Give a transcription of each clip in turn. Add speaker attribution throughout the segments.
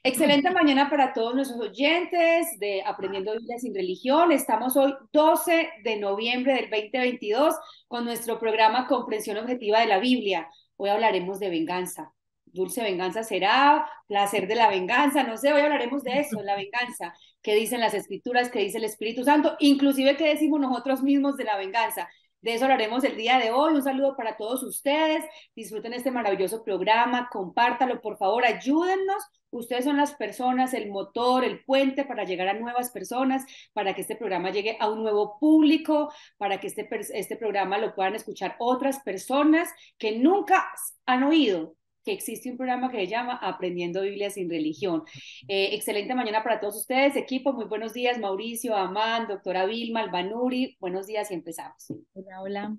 Speaker 1: Excelente mañana para todos nuestros oyentes de Aprendiendo Biblia sin Religión. Estamos hoy 12 de noviembre del 2022 con nuestro programa Comprensión Objetiva de la Biblia. Hoy hablaremos de venganza. Dulce venganza será, placer de la venganza, no sé, hoy hablaremos de eso, de la venganza. ¿Qué dicen las Escrituras? ¿Qué dice el Espíritu Santo? Inclusive, ¿qué decimos nosotros mismos de la venganza? De eso hablaremos el día de hoy. Un saludo para todos ustedes. Disfruten este maravilloso programa, compártalo, por favor, ayúdennos. Ustedes son las personas, el motor, el puente para llegar a nuevas personas, para que este programa llegue a un nuevo público, para que este programa lo puedan escuchar otras personas que nunca han oído que existe un programa que se llama Aprendiendo Biblia sin Religión. Excelente mañana para todos ustedes, equipo. Muy buenos días, Mauricio, Amán, doctora Vilma, Albanuri. Buenos días y empezamos.
Speaker 2: Hola, hola.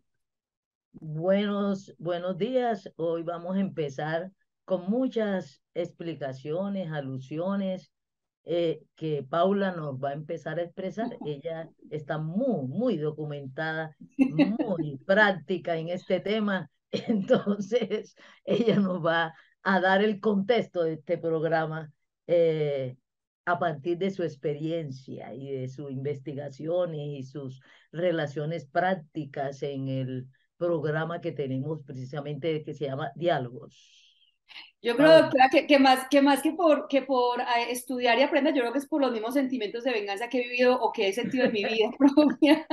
Speaker 2: Buenos días. Hoy vamos a empezar con muchas explicaciones, alusiones que Paula nos va a empezar a expresar. Ella está muy documentada, muy práctica en este tema. Entonces, ella nos va a dar el contexto de este programa eh, a partir de su experiencia y de sus investigaciones y sus relaciones prácticas en el programa que tenemos precisamente que se llama Diálogos.
Speaker 1: Yo creo,
Speaker 2: Paula.
Speaker 1: doctora, que por estudiar y aprender, yo creo que es por los mismos sentimientos de venganza que he vivido o que he sentido en mi vida propia.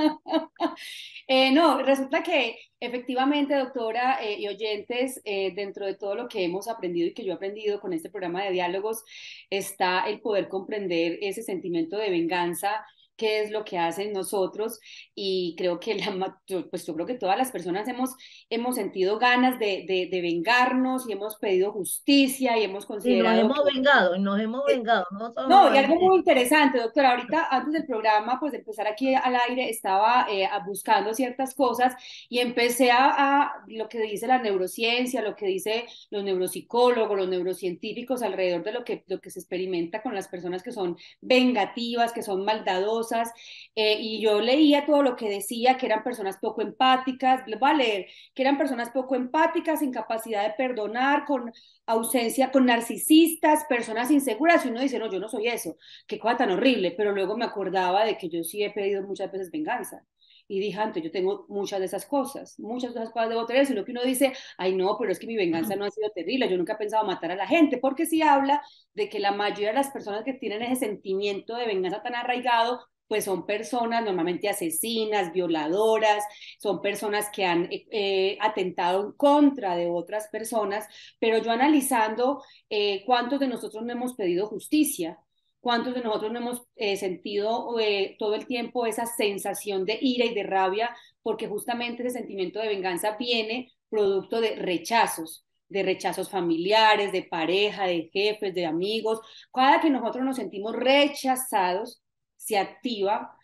Speaker 1: No, resulta que efectivamente, doctora y oyentes, dentro de todo lo que hemos aprendido y que yo he aprendido con este programa de diálogos, está el poder comprender ese sentimiento de venganza, qué es lo que hacen nosotros y creo que yo creo que todas las personas hemos sentido ganas de vengarnos y hemos pedido justicia y hemos
Speaker 2: Y nos
Speaker 1: considerado
Speaker 2: hemos vengado, y nos hemos vengado, no
Speaker 1: no, y
Speaker 2: solamente.
Speaker 1: algo muy interesante, doctora, ahorita antes del programa, pues de empezar aquí al aire, estaba buscando ciertas cosas y empecé a lo que dice la neurociencia, lo que dice los neuropsicólogos, los neurocientíficos alrededor de lo que se experimenta con las personas que son vengativas, que son maldadosas, y yo leía todo lo que decía, que eran personas poco empáticas, les voy a leer, que eran personas poco empáticas, sin capacidad de perdonar, con ausencia, con narcisistas, personas inseguras, y uno dice, no, yo no soy eso, qué cosa tan horrible, pero luego me acordaba de que yo sí he pedido muchas veces venganza. Y dije, antes, yo tengo muchas de esas cosas debo tener, sino que uno dice, ay no, pero es que mi venganza no ha sido terrible, yo nunca he pensado matar a la gente, porque sí habla de que la mayoría de las personas que tienen ese sentimiento de venganza tan arraigado, pues son personas normalmente asesinas, violadoras, son personas que han atentado en contra de otras personas, pero yo analizando cuántos de nosotros no hemos pedido justicia, cuántos de nosotros no hemos sentido todo el tiempo esa sensación de ira y de rabia, porque justamente ese sentimiento de venganza viene producto de rechazos familiares, de pareja, de jefes, de amigos. Cada que nosotros nos sentimos rechazados, se activa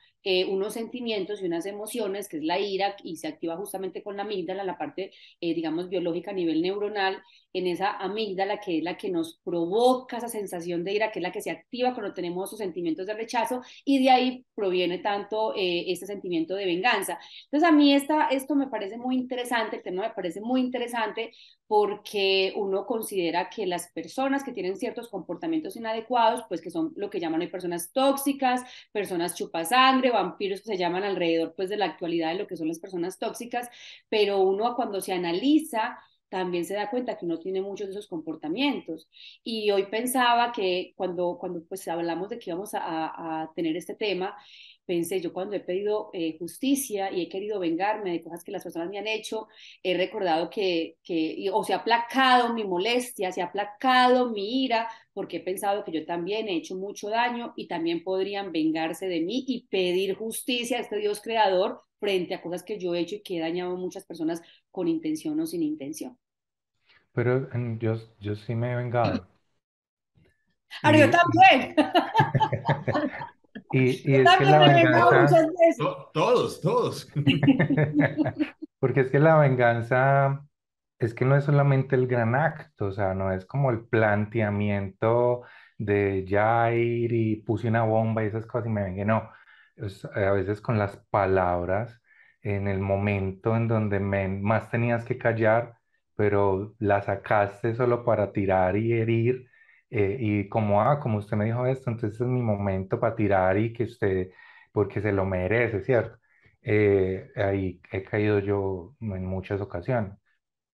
Speaker 1: unos sentimientos y unas emociones, que es la ira, y se activa justamente con la amígdala, la parte, digamos, biológica a nivel neuronal, en esa amígdala que es la que nos provoca esa sensación de ira, que es la que se activa cuando tenemos esos sentimientos de rechazo, y de ahí proviene tanto este sentimiento de venganza. Entonces a mí esto me parece muy interesante, el tema me parece muy interesante porque uno considera que las personas que tienen ciertos comportamientos inadecuados, pues que son lo que llaman hoy personas tóxicas, personas chupasangre, vampiros que se llaman alrededor pues de la actualidad de lo que son las personas tóxicas, pero uno cuando se analiza también se da cuenta que uno tiene muchos de esos comportamientos. Y hoy pensaba que cuando pues hablamos de que íbamos a tener este tema, pensé yo cuando he pedido justicia y he querido vengarme de cosas que las personas me han hecho, he recordado o se ha aplacado mi molestia, se ha aplacado mi ira, porque he pensado que yo también he hecho mucho daño y también podrían vengarse de mí y pedir justicia a este Dios creador frente a cosas que yo he hecho y que he dañado a muchas personas con intención o sin intención.
Speaker 3: Pero yo sí me he vengado.
Speaker 1: Ahora yo
Speaker 3: Y,
Speaker 1: también,
Speaker 3: y
Speaker 1: yo
Speaker 3: es que
Speaker 1: también
Speaker 3: la
Speaker 1: me he vengado muchas
Speaker 3: venganza,
Speaker 1: veces.
Speaker 4: Todos.
Speaker 3: porque es que la venganza es que no es solamente el gran acto, o sea, no es como el planteamiento de ya ir y puse una bomba y esas cosas y me vengué, no. A veces con las palabras, en el momento en donde más tenías que callar, pero la sacaste solo para tirar y herir, y como, como usted me dijo esto, entonces es mi momento para tirar y que usted, porque se lo merece, ¿cierto? Ahí he caído yo en muchas ocasiones.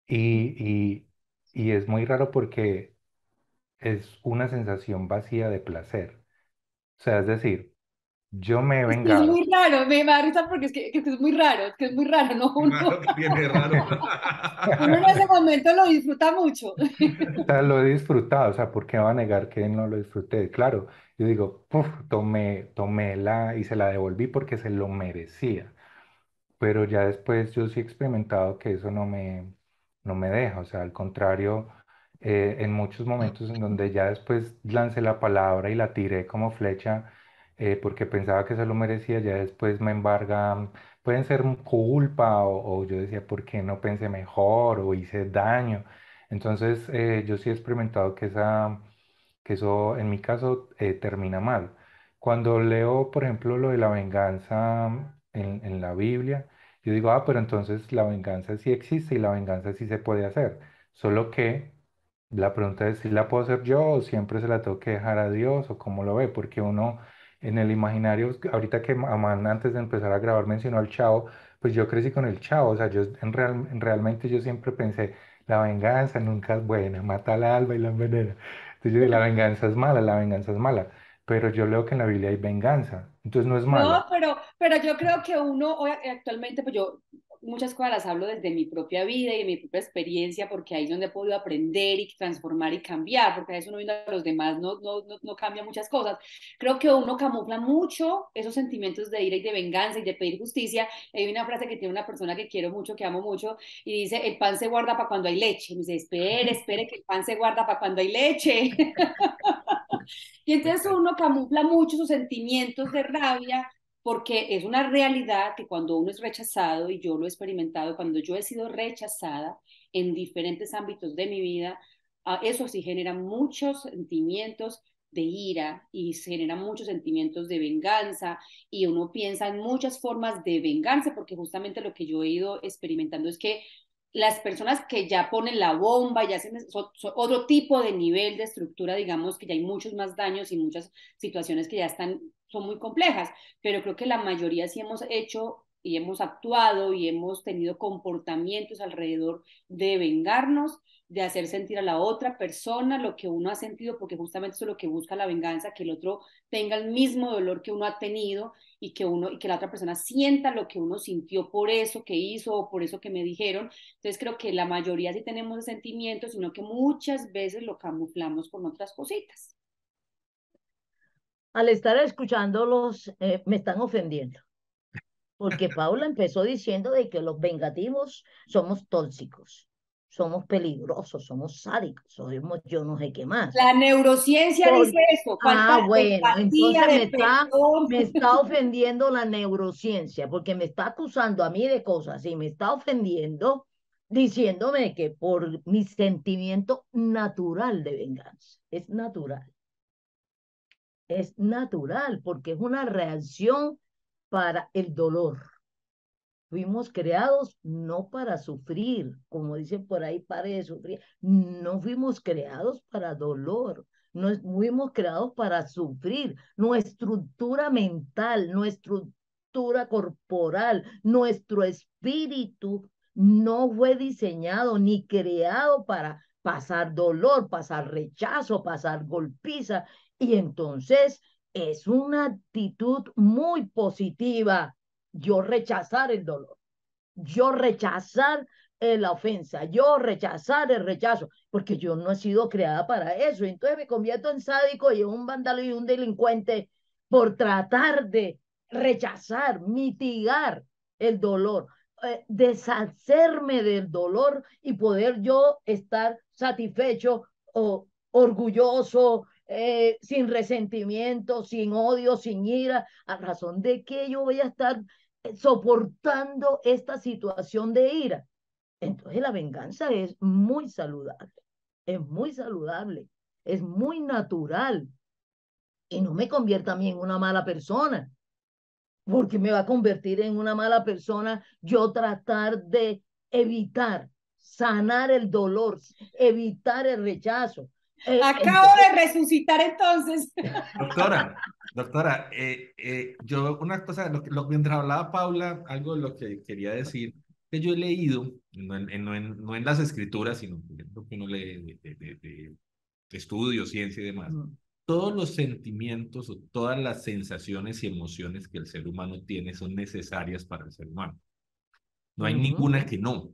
Speaker 3: Y, y es muy raro porque es una sensación vacía de placer. O sea, es decir, yo me he
Speaker 1: Es que es
Speaker 3: vengado.
Speaker 1: muy raro, me da risa porque es que es muy raro, es que es muy raro, ¿no?
Speaker 4: Raro que tiene raro.
Speaker 1: Uno en ese momento lo disfruta mucho.
Speaker 3: O sea, lo he disfrutado, o sea, ¿por qué va a negar que no lo disfruté? Claro, yo digo, puf, tomé la y se la devolví porque se lo merecía. Pero ya después yo sí he experimentado que eso no me deja, o sea, al contrario, en muchos momentos en donde ya después lancé la palabra y la tiré como flecha, porque pensaba que se lo merecía, ya después me embarga, pueden ser culpa o yo decía, ¿por qué no pensé mejor o hice daño? Entonces, yo sí he experimentado que eso en mi caso termina mal. Cuando leo, por ejemplo, lo de la venganza en la Biblia, yo digo, pero entonces la venganza sí existe y la venganza sí se puede hacer. Solo que la pregunta es si la puedo hacer yo o siempre se la tengo que dejar a Dios o cómo lo ve, porque uno en el imaginario, ahorita que Amanda antes de empezar a grabar mencionó al Chavo, pues yo crecí con el Chavo, o sea, yo realmente yo siempre pensé, la venganza nunca es buena, mata al alma y la envenena. Entonces yo digo, la venganza es mala, la venganza es mala, pero yo leo que en la Biblia hay venganza, entonces no es
Speaker 1: No,
Speaker 3: mala.
Speaker 1: pero yo creo que uno hoy, actualmente, pues yo muchas cosas las hablo desde mi propia vida y de mi propia experiencia, porque ahí es donde he podido aprender y transformar y cambiar, porque a veces uno viendo a los demás no cambia muchas cosas. Creo que uno camufla mucho esos sentimientos de ira y de venganza y de pedir justicia. Hay una frase que tiene una persona que quiero mucho, que amo mucho, y dice, el pan se guarda para cuando hay leche. Y me dice, espere, que el pan se guarda para cuando hay leche. Y entonces uno camufla mucho sus sentimientos de rabia porque es una realidad que cuando uno es rechazado, y yo lo he experimentado, cuando yo he sido rechazada en diferentes ámbitos de mi vida, eso sí genera muchos sentimientos de ira y se generan muchos sentimientos de venganza y uno piensa en muchas formas de venganza porque justamente lo que yo he ido experimentando es que las personas que ya ponen la bomba, ya son otro tipo de nivel de estructura, digamos que ya hay muchos más daños y muchas situaciones que ya son muy complejas, pero creo que la mayoría sí hemos hecho y hemos actuado y hemos tenido comportamientos alrededor de vengarnos, de hacer sentir a la otra persona lo que uno ha sentido, porque justamente eso es lo que busca la venganza, que el otro tenga el mismo dolor que uno ha tenido y que la otra persona sienta lo que uno sintió por eso que hizo o por eso que me dijeron. Entonces creo que la mayoría sí tenemos sentimientos, sino que muchas veces lo camuflamos con otras cositas.
Speaker 2: Al estar escuchándolos, me están ofendiendo, porque Paula empezó diciendo de que los vengativos somos tóxicos, somos peligrosos, somos sádicos, somos yo no sé qué más.
Speaker 1: La neurociencia dice
Speaker 2: Por,
Speaker 1: eso, falta de
Speaker 2: bueno,
Speaker 1: empatía,
Speaker 2: entonces
Speaker 1: de perdón.
Speaker 2: me está ofendiendo la neurociencia, porque me está acusando a mí de cosas y me está ofendiendo diciéndome que por mi sentimiento natural de venganza, es natural, porque es una reacción para el dolor. Fuimos creados no para sufrir, como dicen por ahí, pare de sufrir. No fuimos creados para dolor, no fuimos creados para sufrir. Nuestra estructura mental, nuestra estructura corporal, nuestro espíritu no fue diseñado ni creado para pasar dolor, pasar rechazo, pasar golpiza. Y entonces es una actitud muy positiva yo rechazar el dolor, yo rechazar la ofensa, yo rechazar el rechazo, porque yo no he sido creada para eso. Entonces me convierto en sádico y en un vándalo y un delincuente por tratar de rechazar, mitigar el dolor, deshacerme del dolor y poder yo estar satisfecho o orgulloso, sin resentimiento, sin odio, sin ira, a razón de que yo voy a estar soportando esta situación de ira. Entonces la venganza es muy saludable, es muy natural y no me convierta a mí en una mala persona, porque me va a convertir en una mala persona yo tratar de evitar, sanar el dolor, evitar el rechazo.
Speaker 1: Acabo de resucitar entonces.
Speaker 4: Doctora, yo una cosa, mientras hablaba Paula, algo de lo que quería decir, que yo he leído, no en las escrituras, sino en lo que uno lee de estudios, ciencia y demás, todos los sentimientos o todas las sensaciones y emociones que el ser humano tiene son necesarias para el ser humano. No hay ninguna que no.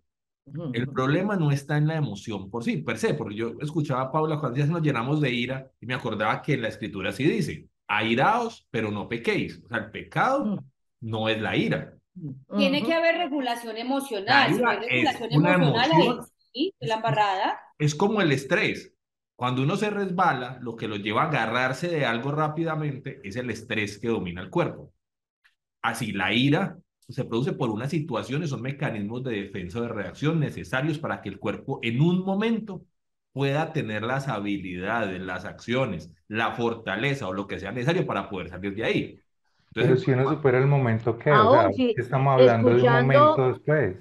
Speaker 4: El problema no está en la emoción por sí, per se, porque yo escuchaba a Paula cuando ya nos llenamos de ira y me acordaba que en la escritura sí dice, airaos, pero no pequéis. O sea, el pecado no es la ira.
Speaker 1: Tiene que haber regulación
Speaker 4: La
Speaker 1: emocional. Si no hay
Speaker 4: ira es
Speaker 1: regulación
Speaker 4: una
Speaker 1: emocional, ahí
Speaker 4: emoción,
Speaker 1: sí, la embarrada.
Speaker 4: es como el estrés. Cuando uno se resbala, lo que lo lleva a agarrarse de algo rápidamente es el estrés que domina el cuerpo. Así, la ira se produce por unas situaciones, son mecanismos de defensa o de reacción necesarios para que el cuerpo en un momento pueda tener las habilidades, las acciones, la fortaleza o lo que sea necesario para poder salir de ahí.
Speaker 3: Pero
Speaker 4: Entonces,
Speaker 3: si uno supera el momento, ¿qué? O sea,
Speaker 2: Aún sí,
Speaker 3: ¿qué estamos hablando de un
Speaker 2: escuchando,
Speaker 3: momento después?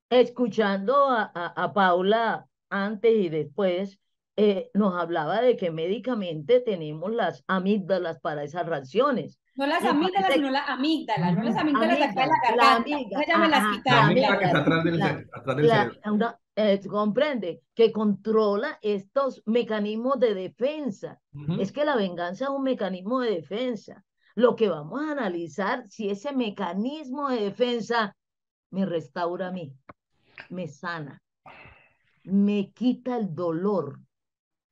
Speaker 2: escuchando a Paula antes y después, nos hablaba de que médicamente tenemos las amígdalas para esas reacciones.
Speaker 1: No las
Speaker 2: Me
Speaker 1: amígdalas,
Speaker 2: parece
Speaker 1: sino la amígdala, no las amígdalas de acá de
Speaker 2: amígdala,
Speaker 1: la
Speaker 2: la
Speaker 1: garganta.
Speaker 2: amiga,
Speaker 1: Esas ya me las
Speaker 4: la
Speaker 2: la
Speaker 1: quitaron,
Speaker 4: amígdala que está
Speaker 2: amígdala,
Speaker 4: atrás del cerebro.
Speaker 2: comprende que controla estos mecanismos de defensa. Es que la venganza es un mecanismo de defensa. Lo que vamos a analizar si ese mecanismo de defensa me restaura a mí, me sana, me quita el dolor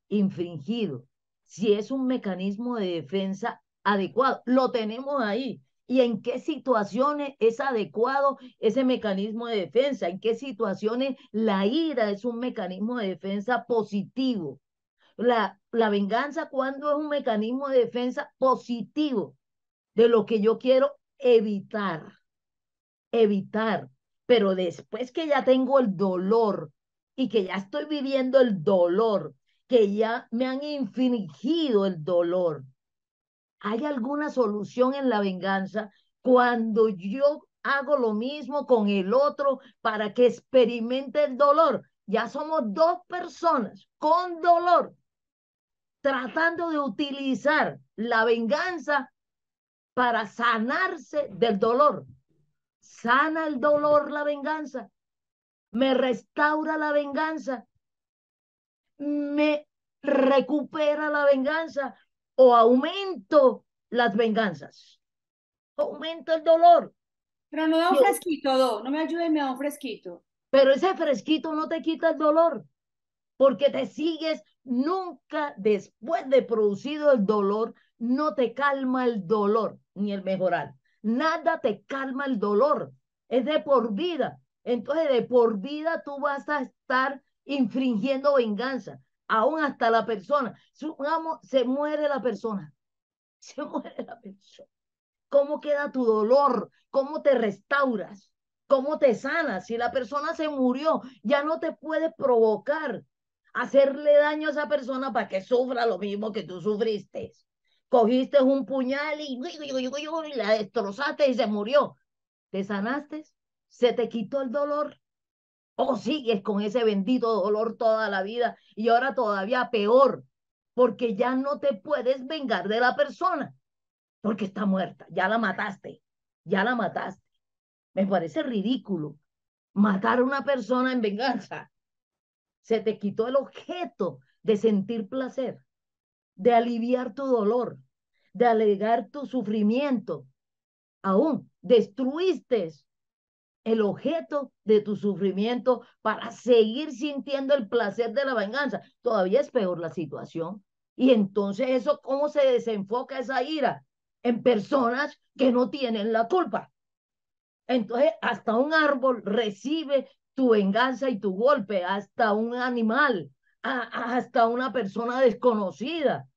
Speaker 2: infringido, si es un mecanismo de defensa adecuado. Lo tenemos ahí. ¿Y en qué situaciones es adecuado ese mecanismo de defensa? ¿En qué situaciones la ira es un mecanismo de defensa positivo? La venganza, cuando es un mecanismo de defensa positivo de lo que yo quiero evitar. Pero después que ya tengo el dolor y que ya estoy viviendo el dolor, que ya me han infligido el dolor, ¿hay alguna solución en la venganza cuando yo hago lo mismo con el otro para que experimente el dolor? Ya somos dos personas con dolor tratando de utilizar la venganza para sanarse del dolor. ¿Sana el dolor la venganza? ¿Me restaura la venganza? ¿Me recupera la venganza? ¿O aumento las venganzas? Aumento el dolor.
Speaker 1: Pero no da un fresquito, no me ayude, me da un fresquito.
Speaker 2: Pero ese fresquito no te quita el dolor, porque te sigues, nunca después de producido el dolor, no te calma el dolor, ni el mejorar. Nada te calma el dolor, es de por vida. Entonces, de por vida tú vas a estar infringiendo venganza, aún hasta la persona. Supongamos, se muere la persona, se muere la persona. ¿Cómo queda tu dolor? ¿Cómo te restauras? ¿Cómo te sanas? Si la persona se murió, ya no te puedes provocar hacerle daño a esa persona para que sufra lo mismo que tú sufriste. Cogiste un puñal y la destrozaste y se murió. ¿Te sanaste? ¿Se te quitó el dolor? ¿O sigues con ese bendito dolor toda la vida y ahora todavía peor? Porque ya no te puedes vengar de la persona porque está muerta, ya la mataste, ya la mataste. Me parece ridículo matar a una persona en venganza. Se te quitó el objeto de sentir placer, de aliviar tu dolor, de alegar tu sufrimiento. Aún destruiste el objeto de tu sufrimiento para seguir sintiendo el placer de la venganza. Todavía es peor la situación. Y entonces eso, ¿cómo se desenfoca esa ira? En personas que no tienen la culpa. Entonces, hasta un árbol recibe tu venganza y tu golpe, hasta un animal, hasta una persona desconocida.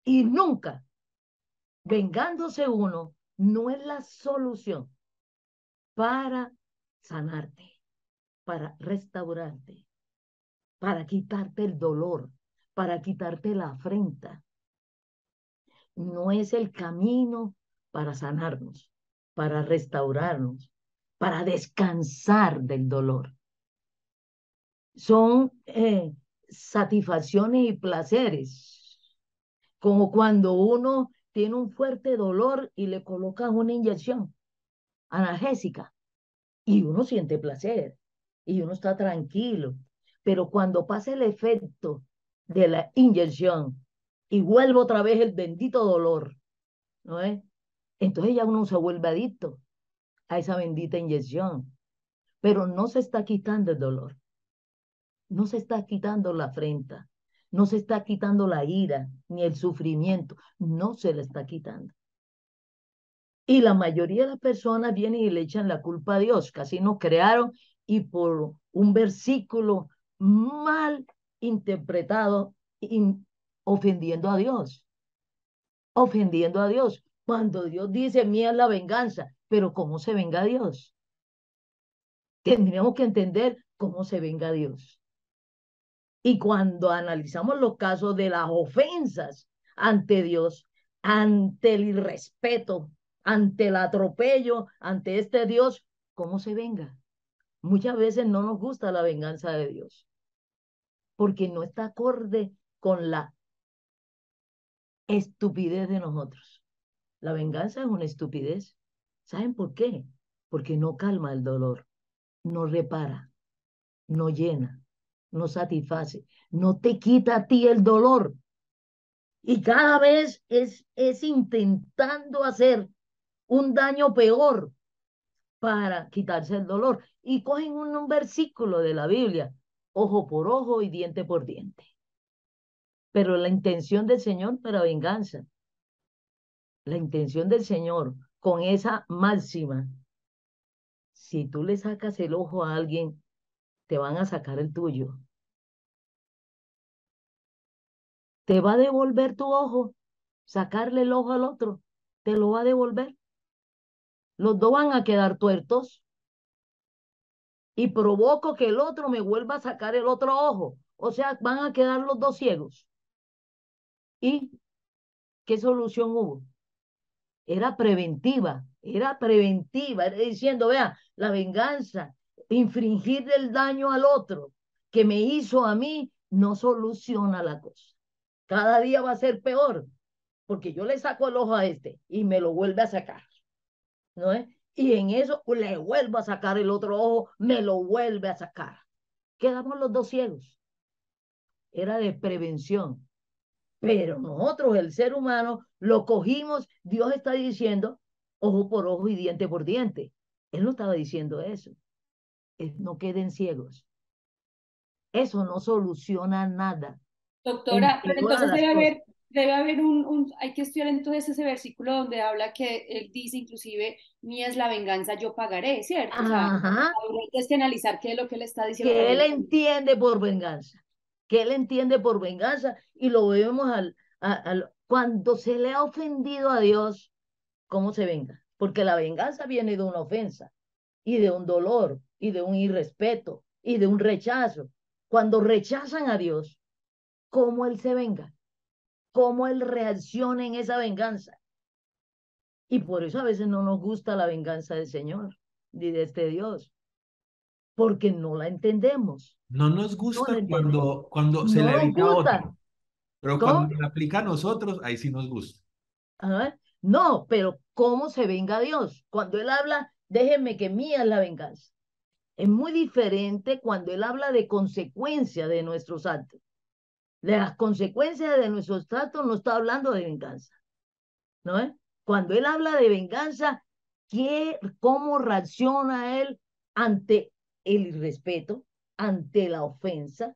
Speaker 2: Y nunca, vengándose uno, no es la solución para sanarte, para restaurarte, para quitarte el dolor, para quitarte la afrenta. No es el camino para sanarnos, para restaurarnos, para descansar del dolor. Son satisfacciones y placeres, como cuando uno tiene un fuerte dolor y le colocan una inyección analgésica y uno siente placer y uno está tranquilo, pero cuando pasa el efecto de la inyección y vuelve otra vez el bendito dolor, ¿no es? Entonces ya uno se vuelve adicto a esa bendita inyección, pero no se está quitando el dolor, no se está quitando la afrenta, no se está quitando la ira ni el sufrimiento, no se le está quitando. Y la mayoría de las personas vienen y le echan la culpa a Dios, casi nos crearon y por un versículo mal interpretado, ofendiendo a Dios, ofendiendo a Dios. Cuando Dios dice, mía es la venganza, pero ¿cómo se venga Dios? Tendríamos que entender cómo se venga Dios. Y cuando analizamos los casos de las ofensas ante Dios, ante el irrespeto, ante el atropello, ante este Dios, ¿cómo se venga? Muchas veces no nos gusta la venganza de Dios, porque no está acorde con la estupidez de nosotros. La venganza es una estupidez. ¿Saben por qué? Porque no calma el dolor, no repara, no llena, no satisface, no te quita a ti el dolor. Y cada vez es intentando hacer un daño peor para quitarse el dolor. Y cogen un versículo de la Biblia, ojo por ojo y diente por diente. Pero la intención del Señor para venganza, la intención del Señor con esa máxima, si tú le sacas el ojo a alguien, te van a sacar el tuyo. Te va a devolver tu ojo, sacarle el ojo al otro, te lo va a devolver. Los dos van a quedar tuertos y provoco que el otro me vuelva a sacar el otro ojo. O sea, van a quedar los dos ciegos. ¿Y qué solución hubo? Era preventiva, era diciendo, vea, la venganza, infringir el daño al otro que me hizo a mí, no soluciona la cosa. Cada día va a ser peor, porque yo le saco el ojo a este y me lo vuelve a sacar, ¿no es? Y en eso le vuelvo a sacar el otro ojo, me lo vuelve a sacar. Quedamos los dos ciegos. Era de prevención. Pero nosotros, el ser humano, lo cogimos. Dios está diciendo ojo por ojo y diente por diente. Él no estaba diciendo eso. No queden ciegos. Eso no soluciona nada.
Speaker 1: Doctora, pero
Speaker 2: Empeora
Speaker 1: entonces
Speaker 2: las cosas.
Speaker 1: debe haber hay que estudiar entonces ese versículo donde habla que él dice inclusive, mía es la venganza, yo pagaré, ¿cierto? O sea,
Speaker 2: Ajá.
Speaker 1: hay que analizar qué es lo que él está diciendo
Speaker 2: Que él
Speaker 1: también.
Speaker 2: entiende por venganza. Que él entiende por venganza y lo vemos cuando se le ha ofendido a Dios, ¿cómo se venga? Porque la venganza viene de una ofensa y de un dolor y de un irrespeto y de un rechazo. Cuando rechazan a Dios, ¿cómo Él se venga? ¿Cómo Él reacciona en esa venganza? Y por eso a veces no nos gusta la venganza del Señor, ni de este Dios, porque no la entendemos,
Speaker 4: No nos
Speaker 2: no la
Speaker 4: gusta
Speaker 2: entendemos,
Speaker 4: cuando se
Speaker 2: no
Speaker 4: le
Speaker 2: nos
Speaker 4: aplica a
Speaker 2: gusta.
Speaker 4: otro, pero
Speaker 2: ¿Cómo?
Speaker 4: cuando le aplica a nosotros, ahí sí nos gusta.
Speaker 2: ¿Ah? No, pero ¿cómo se venga Dios? Cuando Él habla, déjenme que mía es la venganza. Es muy diferente cuando Él habla de consecuencias de nuestros actos. De las consecuencias de nuestros actos no está hablando de venganza, ¿no es? Cuando Él habla de venganza, ¿cómo reacciona Él ante el irrespeto, ante la ofensa,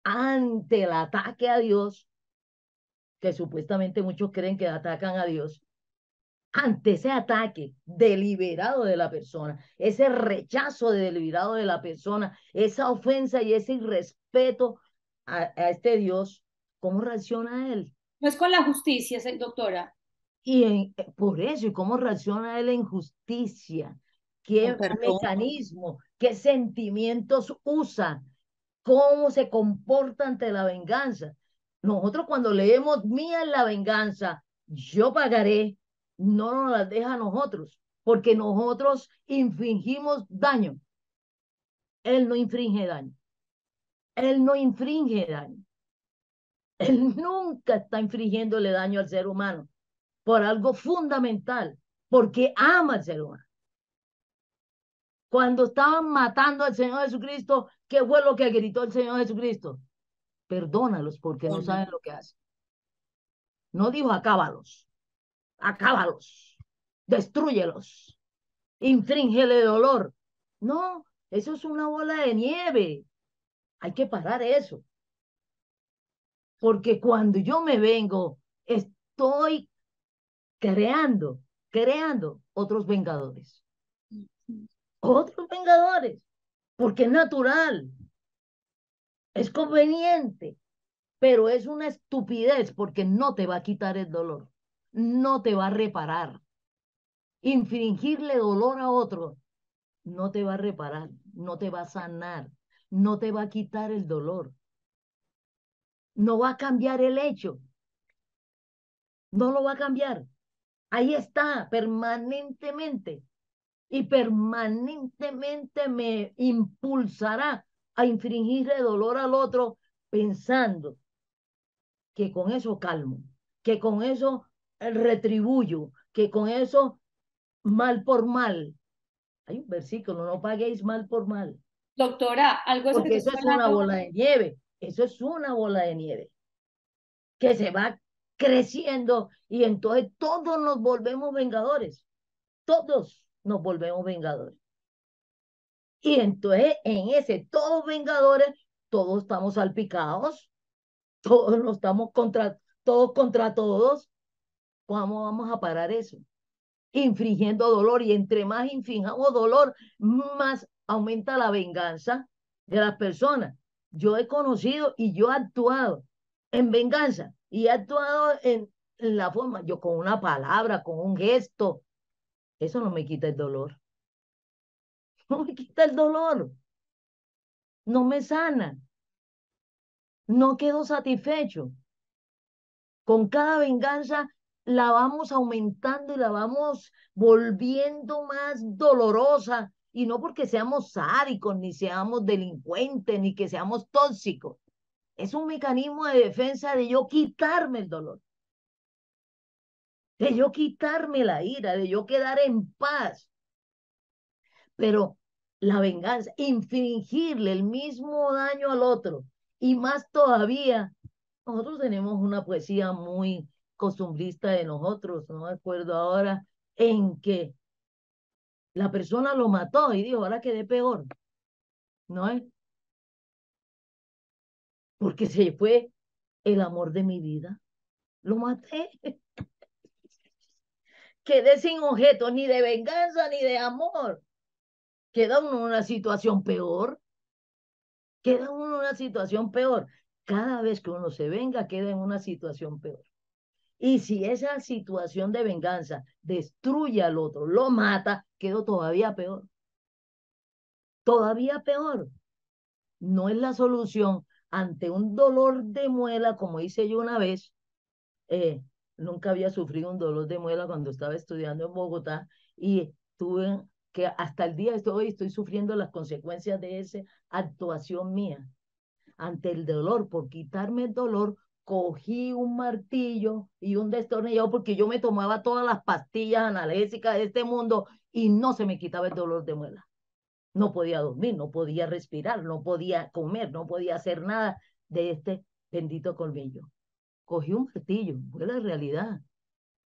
Speaker 2: ante el ataque a Dios, que supuestamente muchos creen que atacan a Dios? Ante ese ataque deliberado de la persona, ese rechazo deliberado de la persona, esa ofensa y ese irrespeto a este Dios, ¿cómo reacciona él?
Speaker 1: No es con la justicia, doctora.
Speaker 2: Por eso, ¿y cómo reacciona él en justicia?
Speaker 5: Con
Speaker 2: ¿Qué
Speaker 5: perdón.
Speaker 2: mecanismo, qué sentimientos usa? ¿Cómo se comporta ante la venganza? Nosotros cuando leemos mía es la venganza, yo pagaré, no nos la deja a nosotros, porque nosotros infringimos daño. Él no infringe daño. Él no infringe daño. Él nunca está infringiéndole daño al ser humano por algo fundamental, porque ama al ser humano. Cuando estaban matando al Señor Jesucristo, ¿qué fue lo que gritó el Señor Jesucristo? Perdónalos porque no saben lo que hacen. No dijo acábalos, acábalos, destrúyelos, infríngele dolor. No, eso es una bola de nieve. Hay que parar eso. Porque cuando yo me vengo, estoy creando otros vengadores. Otros vengadores. Porque es natural, es conveniente, pero es una estupidez porque no te va a quitar el dolor, no te va a reparar. Infringirle dolor a otro no te va a reparar, no te va a sanar, no te va a quitar el dolor, no va a cambiar el hecho, no lo va a cambiar. Ahí está, permanentemente. Y permanentemente me impulsará a infringirle dolor al otro pensando que con eso calmo, que con eso retribuyo, que con eso mal por mal. Hay un versículo, no paguéis mal por mal,
Speaker 1: Doctora, algo de eso que
Speaker 2: porque
Speaker 1: te
Speaker 2: eso
Speaker 1: estoy
Speaker 2: es una
Speaker 1: hablando,
Speaker 2: bola de nieve, eso es una bola de nieve que se va creciendo y entonces todos nos volvemos vengadores, todos nos volvemos vengadores. Y entonces en ese todos vengadores, todos estamos salpicados, todos nos estamos todos contra todos. ¿Cómo vamos a parar eso? Infringiendo dolor, y entre más infringamos dolor, más aumenta la venganza de las personas. Yo he conocido y yo he actuado en venganza y he actuado en la forma, yo con una palabra, con un gesto, eso no me quita el dolor, no me quita el dolor, no me sana, no quedo satisfecho. Con cada venganza la vamos aumentando y la vamos volviendo más dolorosa. Y no porque seamos sádicos, ni seamos delincuentes, ni que seamos tóxicos. Es un mecanismo de defensa de yo quitarme el dolor, de yo quitarme la ira, de yo quedar en paz. Pero la venganza, infligirle el mismo daño al otro y más todavía, nosotros tenemos una poesía muy costumbrista de nosotros, no me acuerdo ahora, en que la persona lo mató y dijo, ahora quedé peor, ¿no es? Porque se fue el amor de mi vida, lo maté, quedé sin objeto ni de venganza ni de amor, queda uno en una situación peor, queda uno en una situación peor. Cada vez que uno se venga, queda en una situación peor. Y si esa situación de venganza destruye al otro, lo mata, quedó todavía peor. Todavía peor. No es la solución ante un dolor de muela, como hice yo una vez. eh, Nunca había sufrido un dolor de muela cuando estaba estudiando en Bogotá y tuve que hasta el día de hoy estoy sufriendo las consecuencias de esa actuación mía. Ante el dolor, por quitarme el dolor, cogí un martillo y un destornillador porque yo me tomaba todas las pastillas analgésicas de este mundo y no se me quitaba el dolor de muela. No podía dormir, no podía respirar, no podía comer, no podía hacer nada de este bendito colmillo. Cogí un martillo, fue la realidad,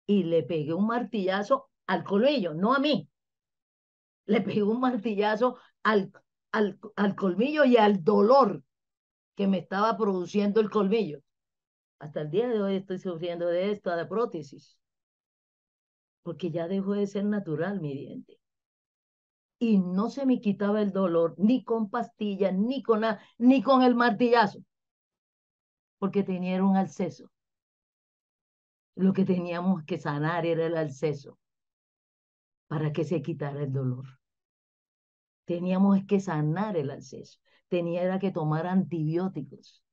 Speaker 2: y le pegué un martillazo al colmillo, no a mí. Le pegué un martillazo al colmillo y al dolor que me estaba produciendo el colmillo. Hasta el día de hoy estoy sufriendo de esta de prótesis, porque ya dejó de ser natural mi diente. Y no se me quitaba el dolor, ni con pastillas, ni con nada, ni con el martillazo, porque tenía un absceso. Lo que teníamos que sanar era el absceso para que se quitara el dolor. Teníamos que sanar el absceso. Tenía que tomar antibióticos,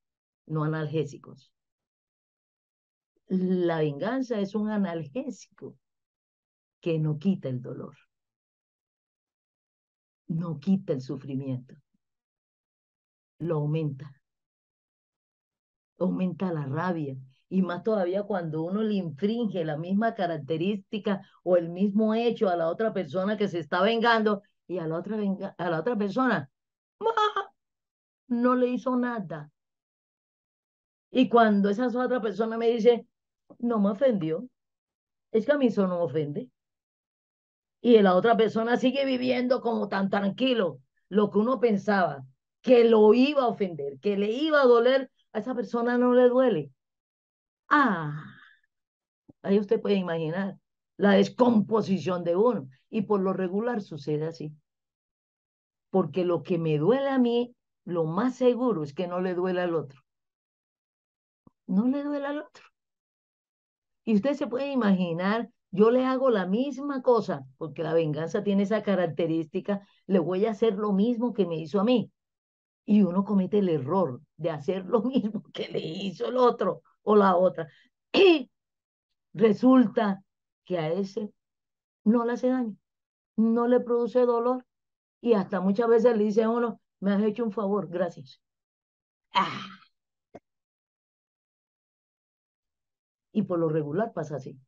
Speaker 2: no analgésicos. La venganza es un analgésico que no quita el dolor, no quita el sufrimiento, lo aumenta. aumenta la rabia. Y más todavía cuando uno le infringe la misma característica o el mismo hecho a la otra persona que se está vengando y a la otra persona no le hizo nada. Y cuando esa otra persona me dice, no me ofendió, es que a mí eso no me ofende. Y la otra persona sigue viviendo como tan tranquilo. Lo que uno pensaba que lo iba a ofender, que le iba a doler, a esa persona no le duele. Ah, ahí usted puede imaginar la descomposición de uno. Y por lo regular sucede así. Porque lo que me duele a mí, lo más seguro es que no le duele al otro. No le duele al otro. Y usted se puede imaginar, yo le hago la misma cosa, porque la venganza tiene esa característica, le voy a hacer lo mismo que me hizo a mí. Y uno comete el error de hacer lo mismo que le hizo el otro o la otra. Y resulta que a ese no le hace daño, no le produce dolor y hasta muchas veces le dice a uno, me has hecho un favor, gracias. Ah, y por lo regular pasa así.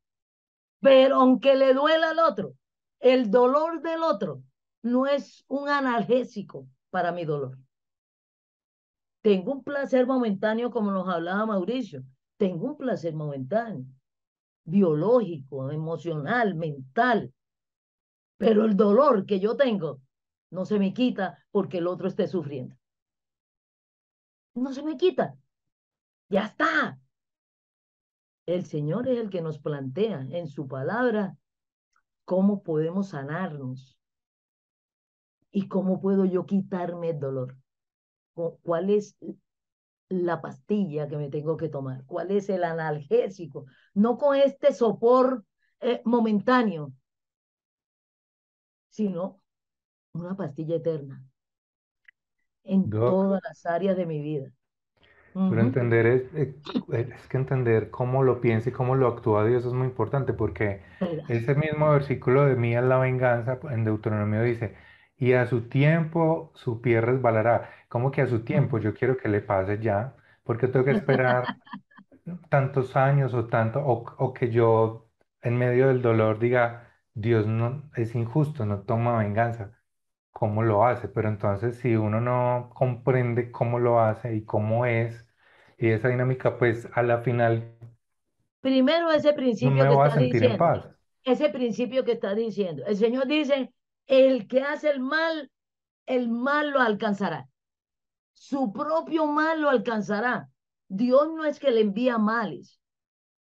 Speaker 2: Pero aunque le duela al otro, el dolor del otro no es un analgésico para mi dolor. Tengo un placer momentáneo, como nos hablaba Mauricio. Tengo un placer momentáneo, biológico, emocional, mental. Pero el dolor que yo tengo no se me quita porque el otro esté sufriendo. No se me quita. Ya está. El Señor es el que nos plantea en su palabra cómo podemos sanarnos y cómo puedo yo quitarme el dolor. ¿Cuál es la pastilla que me tengo que tomar? ¿Cuál es el analgésico? No con este sopor momentáneo, sino una pastilla eterna en
Speaker 3: Doc,
Speaker 2: todas las áreas de mi vida.
Speaker 3: pero
Speaker 2: Ujú.
Speaker 3: entender es que entender cómo lo piensa y cómo lo actúa Dios es muy importante porque
Speaker 2: Verás.
Speaker 3: ese mismo versículo de mía es la venganza en Deuteronomio dice, y a su tiempo su pie resbalará. ¿Cómo que a su tiempo?
Speaker 2: Ujú.
Speaker 3: Yo quiero que le pase ya, porque tengo que esperar tantos años o tanto, o que yo en medio del dolor diga, Dios no es injusto, no toma venganza. ¿Cómo lo hace? Pero entonces si uno no comprende cómo lo hace y cómo es, y esa dinámica, pues a la final
Speaker 2: Primero ese
Speaker 3: no
Speaker 2: principio
Speaker 3: me
Speaker 2: que
Speaker 3: voy a
Speaker 2: estás
Speaker 3: sentir en
Speaker 2: diciendo,
Speaker 3: paz.
Speaker 2: ese principio que estás diciendo. El Señor dice, el que hace el mal lo alcanzará. Su propio mal lo alcanzará. Dios no es que le envía males,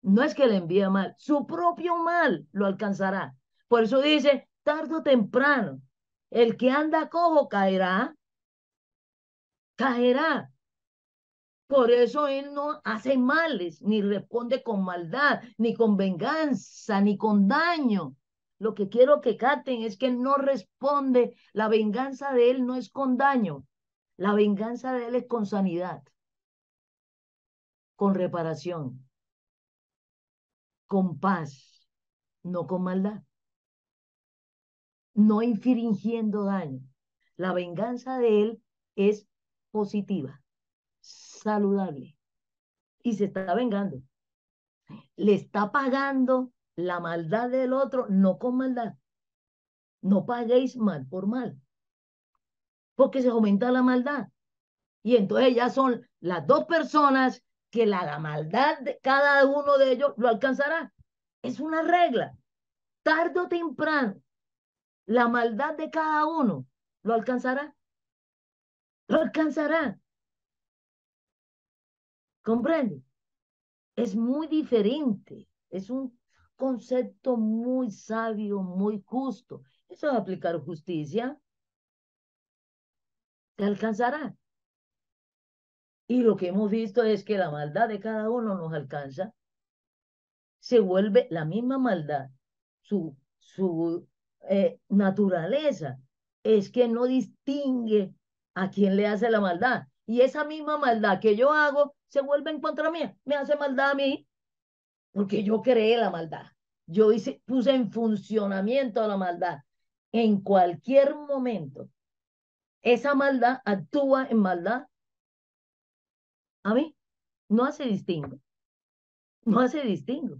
Speaker 2: no es que le envía mal, su propio mal lo alcanzará. Por eso dice, tarde o temprano, el que anda cojo caerá, caerá. Por eso él no hace males, ni responde con maldad, ni con venganza, ni con daño. Lo que quiero que capten es que él no responde, la venganza de él no es con daño, la venganza de él es con sanidad, con reparación, con paz, no con maldad, no infringiendo daño. La venganza de él es positiva, saludable, y se está vengando. Le está pagando la maldad del otro, no con maldad. No paguéis mal por mal, porque se aumenta la maldad. Y entonces ya son las dos personas que la maldad de cada uno de ellos lo alcanzará. Es una regla. Tarde o temprano, la maldad de cada uno lo alcanzará. Lo alcanzará. ¿Comprende? Es muy diferente. Es un concepto muy sabio, muy justo. Eso es aplicar justicia. Te alcanzará. Y lo que hemos visto es que la maldad de cada uno nos alcanza, se vuelve la misma maldad. Su naturaleza es que no distingue a quién le hace la maldad. Y esa misma maldad que yo hago se vuelve en contra mía. Me hace maldad a mí porque yo creé la maldad. Yo puse en funcionamiento la maldad. En cualquier momento, esa maldad actúa en maldad a mí. no hace distingo, no hace distingo.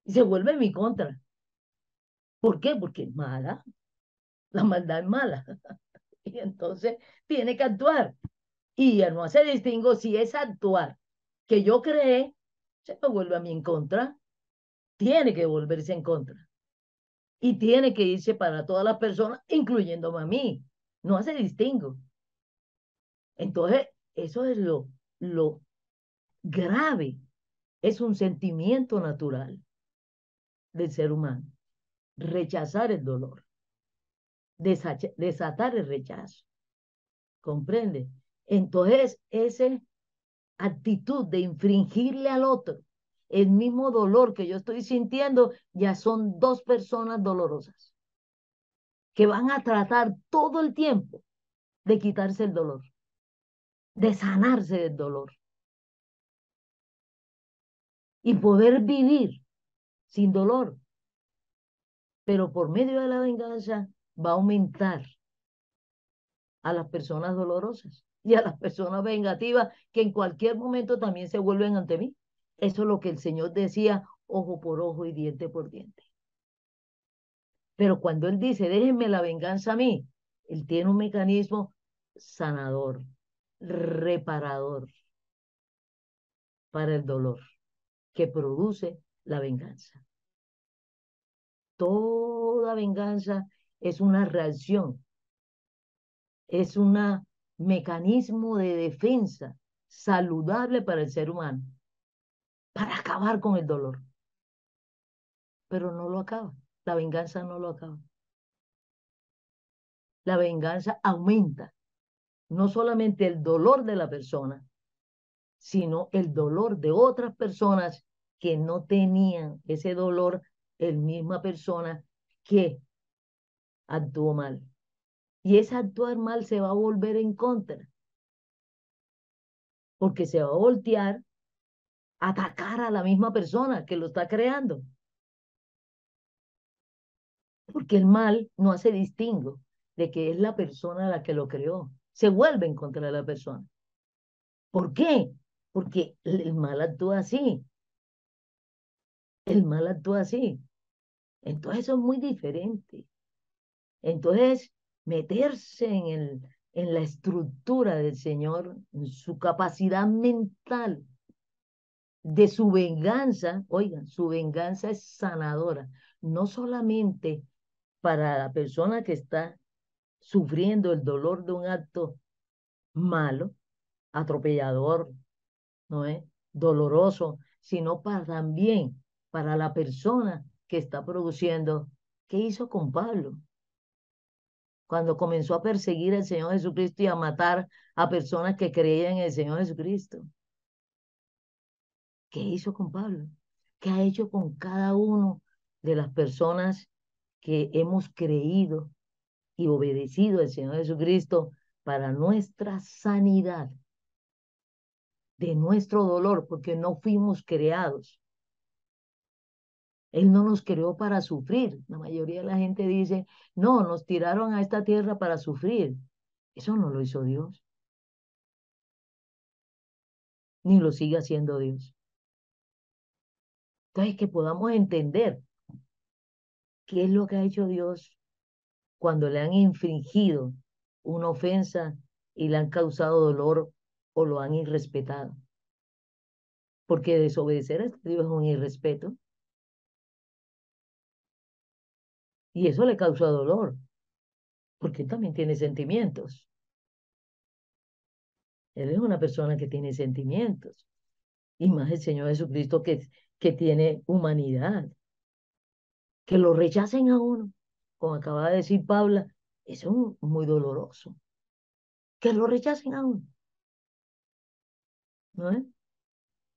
Speaker 2: Y se vuelve en mi contra. ¿Por qué? Porque es mala, la maldad es mala. Y entonces tiene que actuar. Y no hace distingo si es actuar que yo creé, se me vuelve a mí en contra. Tiene que volverse en contra. Y tiene que irse para todas las personas, incluyéndome a mí. No hace distingo. Entonces, eso es lo grave. Es un sentimiento natural del ser humano. Rechazar el dolor. Desatar el rechazo. ¿Comprende? Entonces, esa actitud de infringirle al otro el mismo dolor que yo estoy sintiendo, ya son dos personas dolorosas que van a tratar todo el tiempo de quitarse el dolor, de sanarse del dolor y poder vivir sin dolor. Pero por medio de la venganza va a aumentar a las personas dolorosas y a las personas vengativas que en cualquier momento también se vuelven ante mí. Eso es lo que el Señor decía, ojo por ojo y diente por diente. Pero cuando Él dice, déjenme la venganza a mí, Él tiene un mecanismo sanador, reparador para el dolor que produce la venganza. Toda venganza es una reacción, es un mecanismo de defensa saludable para el ser humano, para acabar con el dolor. Pero no lo acaba, la venganza no lo acaba. La venganza aumenta no solamente el dolor de la persona, sino el dolor de otras personas que no tenían ese dolor, el misma persona que actuó mal. Y ese actuar mal se va a volver en contra, porque se va a voltear a atacar a la misma persona que lo está creando. Porque el mal no hace distingo de que es la persona la que lo creó. Se vuelve en contra de la persona. ¿Por qué? Porque el mal actúa así. El mal actúa así. Entonces eso es muy diferente. Entonces, meterse en la estructura del Señor, en su capacidad mental de su venganza, oigan, su venganza es sanadora, no solamente para la persona que está sufriendo el dolor de un acto malo, atropellador, ¿no es? Doloroso, sino para también para la persona que está produciendo. ¿Qué hizo con Pablo? Cuando comenzó a perseguir al Señor Jesucristo y a matar a personas que creían en el Señor Jesucristo. ¿Qué hizo con Pablo? ¿Qué ha hecho con cada uno de las personas que hemos creído y obedecido al Señor Jesucristo para nuestra sanidad, de nuestro dolor, porque no fuimos creados? Él no nos creó para sufrir. La mayoría de la gente dice, no, nos tiraron a esta tierra para sufrir. Eso no lo hizo Dios, ni lo sigue haciendo Dios. Entonces, que podamos entender qué es lo que ha hecho Dios cuando le han infringido una ofensa y le han causado dolor o lo han irrespetado. Porque desobedecer a Dios es un irrespeto. Y eso le causa dolor, porque él también tiene sentimientos. Él es una persona que tiene sentimientos. Y más el Señor Jesucristo que tiene humanidad. Que lo rechacen a uno, como acaba de decir Paula, eso es muy doloroso. Que lo rechacen a uno, ¿no es?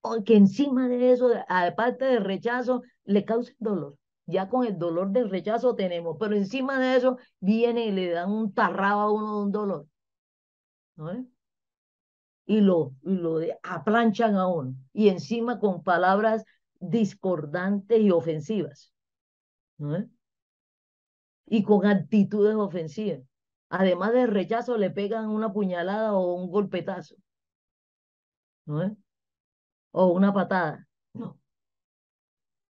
Speaker 2: O que encima de eso, aparte del rechazo, le cause dolor. Ya con el dolor del rechazo tenemos, pero encima de eso viene y le dan un tarrado a uno de un dolor, ¿no es? Y lo aplanchan a uno. Y encima con palabras discordantes y ofensivas, ¿no es? Y con actitudes ofensivas. Además del rechazo, le pegan una puñalada o un golpetazo, ¿no es? o una patada. No.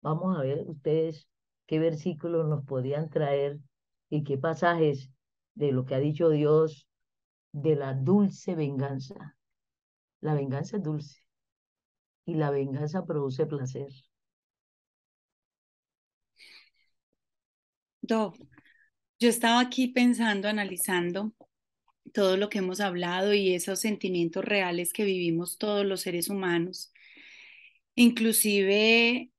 Speaker 2: Vamos a ver ustedes qué versículos nos podían traer y qué pasajes de lo que ha dicho Dios de la dulce venganza. La venganza es dulce y la venganza produce placer.
Speaker 5: Do, yo estaba aquí pensando, analizando todo lo que hemos hablado y esos sentimientos reales que vivimos todos los seres humanos. Inclusive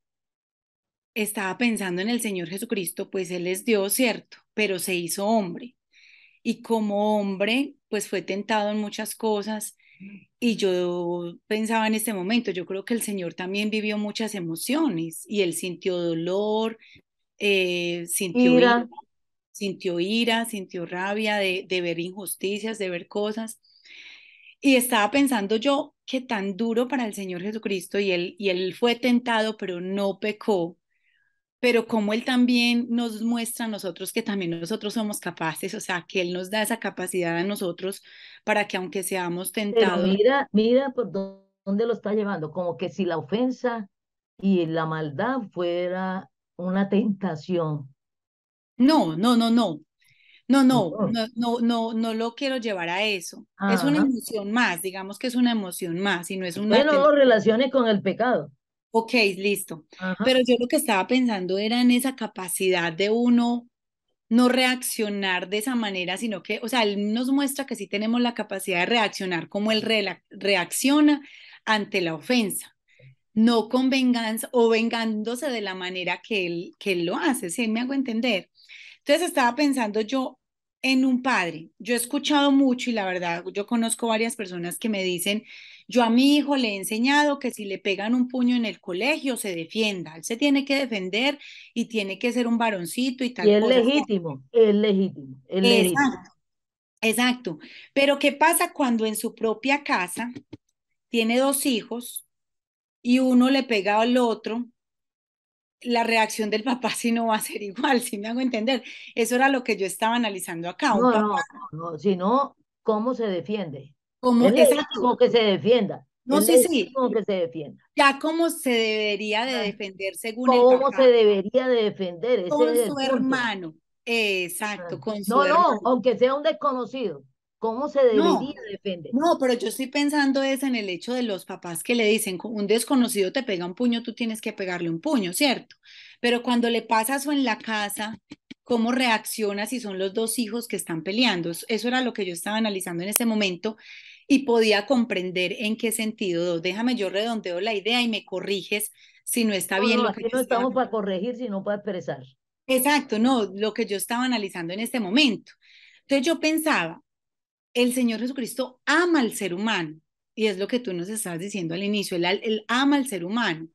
Speaker 5: estaba pensando en el Señor Jesucristo, pues Él es Dios, cierto, pero se hizo hombre. Y como hombre, pues fue tentado en muchas cosas. Y yo pensaba en este momento, yo creo que el Señor también vivió muchas emociones y Él sintió dolor, sintió ira,
Speaker 2: Ira,
Speaker 5: sintió rabia de ver injusticias, de ver cosas. Y estaba pensando yo que tan duro para el Señor Jesucristo y él fue tentado, pero no pecó, pero como Él también nos muestra a nosotros que también nosotros somos capaces, o sea, que Él nos da esa capacidad a nosotros para que aunque seamos
Speaker 2: pero
Speaker 5: tentados,
Speaker 2: mira por dónde lo está llevando, como que si la ofensa y la maldad fuera una tentación.
Speaker 5: no, no, no, no, no, no,
Speaker 2: No.
Speaker 5: no, no, no, no lo quiero llevar a eso. Es una
Speaker 2: Ajá.
Speaker 5: emoción más, digamos que es una emoción más y no es una
Speaker 2: Bueno, no
Speaker 5: tentación.
Speaker 2: relaciones con el pecado.
Speaker 5: Ok, listo.
Speaker 2: Ajá.
Speaker 5: Pero yo lo que estaba pensando era en esa capacidad de uno no reaccionar de esa manera, sino que, o sea, él nos muestra que sí tenemos la capacidad de reaccionar como él reacciona ante la ofensa, no con venganza o vengándose de la manera que él lo hace, ¿sí me hago entender? Entonces estaba pensando yo en un padre. Yo he escuchado mucho y la verdad, yo conozco varias personas que me dicen, yo a mi hijo le he enseñado que si le pegan un puño en el colegio se defienda, él se tiene que defender y tiene que ser un varoncito y
Speaker 2: Y
Speaker 5: tal
Speaker 2: es
Speaker 5: cosa.
Speaker 2: legítimo, es legítimo, es legítimo.
Speaker 5: Exacto, exacto. Pero ¿qué pasa cuando en su propia casa tiene dos hijos y uno le pega al otro? La reacción del papá sí no va a ser igual, si me hago entender. Eso era lo que yo estaba analizando acá. Un
Speaker 2: No,
Speaker 5: papá,
Speaker 2: no, no, sino cómo se defiende. Es
Speaker 5: como, exacto,
Speaker 2: legítimo que se defienda,
Speaker 5: no,
Speaker 2: es
Speaker 5: sí, sí,
Speaker 2: legítimo que se defienda.
Speaker 5: ya como se debería de
Speaker 2: Ah,
Speaker 5: defender según el
Speaker 2: ¿cómo se
Speaker 5: papá,
Speaker 2: debería de defender? Ese
Speaker 5: con
Speaker 2: es el
Speaker 5: su
Speaker 2: punto.
Speaker 5: hermano,
Speaker 2: Ah,
Speaker 5: exacto, con su
Speaker 2: no, no,
Speaker 5: hermano.
Speaker 2: aunque sea un desconocido, ¿cómo se
Speaker 5: No,
Speaker 2: debería defender?
Speaker 5: no, pero yo estoy pensando es en el hecho de los papás que le dicen, un desconocido te pega un puño, tú tienes que pegarle un puño, ¿cierto? Pero cuando le pasa eso en la casa, ¿cómo reacciona si son los dos hijos que están peleando? Eso era lo que yo estaba analizando en ese momento y podía comprender en qué sentido. Déjame, yo redondeo la idea y me corriges si no está
Speaker 2: No,
Speaker 5: bien
Speaker 2: no,
Speaker 5: lo que
Speaker 2: aquí
Speaker 5: yo
Speaker 2: no
Speaker 5: estaba.
Speaker 2: estamos para corregir, sino para expresar.
Speaker 5: Exacto, no, lo que yo estaba analizando en este momento. Entonces yo pensaba, el Señor Jesucristo ama al ser humano, y es lo que tú nos estabas diciendo al inicio, él ama al ser humano.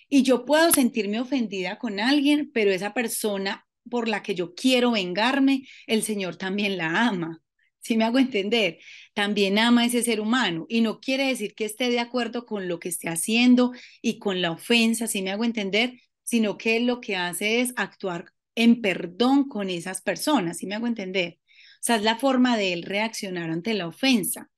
Speaker 5: Y yo puedo sentirme ofendida con alguien, pero esa persona por la que yo quiero vengarme, el Señor también la ama. ¿Sí me hago entender? También ama a ese ser humano y no quiere decir que esté de acuerdo con lo que esté haciendo y con la ofensa, ¿sí me hago entender? Sino que él lo que hace es actuar en perdón con esas personas, ¿sí me hago entender? O sea, es la forma de él reaccionar ante la ofensa,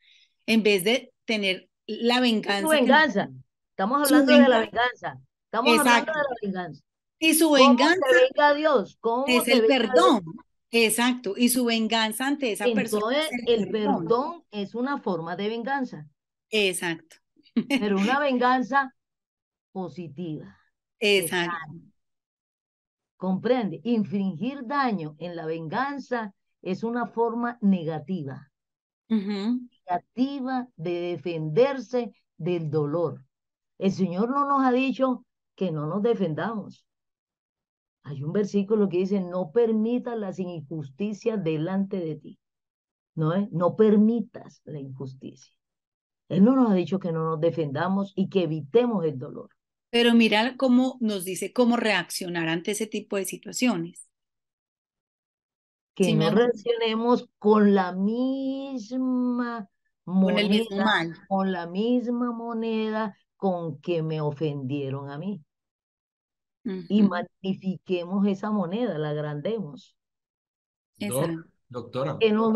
Speaker 5: en vez de tener la
Speaker 2: Es su
Speaker 5: venganza que nos...
Speaker 2: venganza. Estamos
Speaker 5: Su
Speaker 2: hablando de la
Speaker 5: venganza,
Speaker 2: venganza. Estamos hablando de
Speaker 5: exacto.
Speaker 2: la venganza.
Speaker 5: Y su
Speaker 2: ¿Cómo se
Speaker 5: venganza
Speaker 2: venga Dios? ¿Cómo
Speaker 5: es
Speaker 2: se
Speaker 5: el
Speaker 2: venga Dios?
Speaker 5: perdón, exacto. Y su venganza ante esa persona
Speaker 2: Entonces,
Speaker 5: es el
Speaker 2: el
Speaker 5: perdón,
Speaker 2: perdón es una forma de venganza,
Speaker 5: exacto.
Speaker 2: pero una venganza positiva, que
Speaker 5: Exacto.
Speaker 2: sana. Comprende, infringir daño en la venganza es una forma
Speaker 5: Ujú.
Speaker 2: negativa de defenderse del dolor. El Señor no nos ha dicho que no nos defendamos. Hay un versículo que dice, no permitas las injusticias delante de ti. ¿No es? No permitas la injusticia. Él no nos ha dicho que no nos defendamos y que evitemos el dolor.
Speaker 5: Pero mira cómo nos dice cómo reaccionar ante ese tipo de situaciones.
Speaker 2: Que
Speaker 5: ¿Sí me
Speaker 2: no
Speaker 5: hago
Speaker 2: reaccionemos con la misma
Speaker 5: con el mismo
Speaker 2: moneda,
Speaker 5: mal?
Speaker 2: con que me ofendieron a mí. Y
Speaker 5: Ujú.
Speaker 2: magnifiquemos esa moneda, la agrandemos.
Speaker 4: Doc,
Speaker 5: Exacto.
Speaker 4: doctora.
Speaker 2: Que nos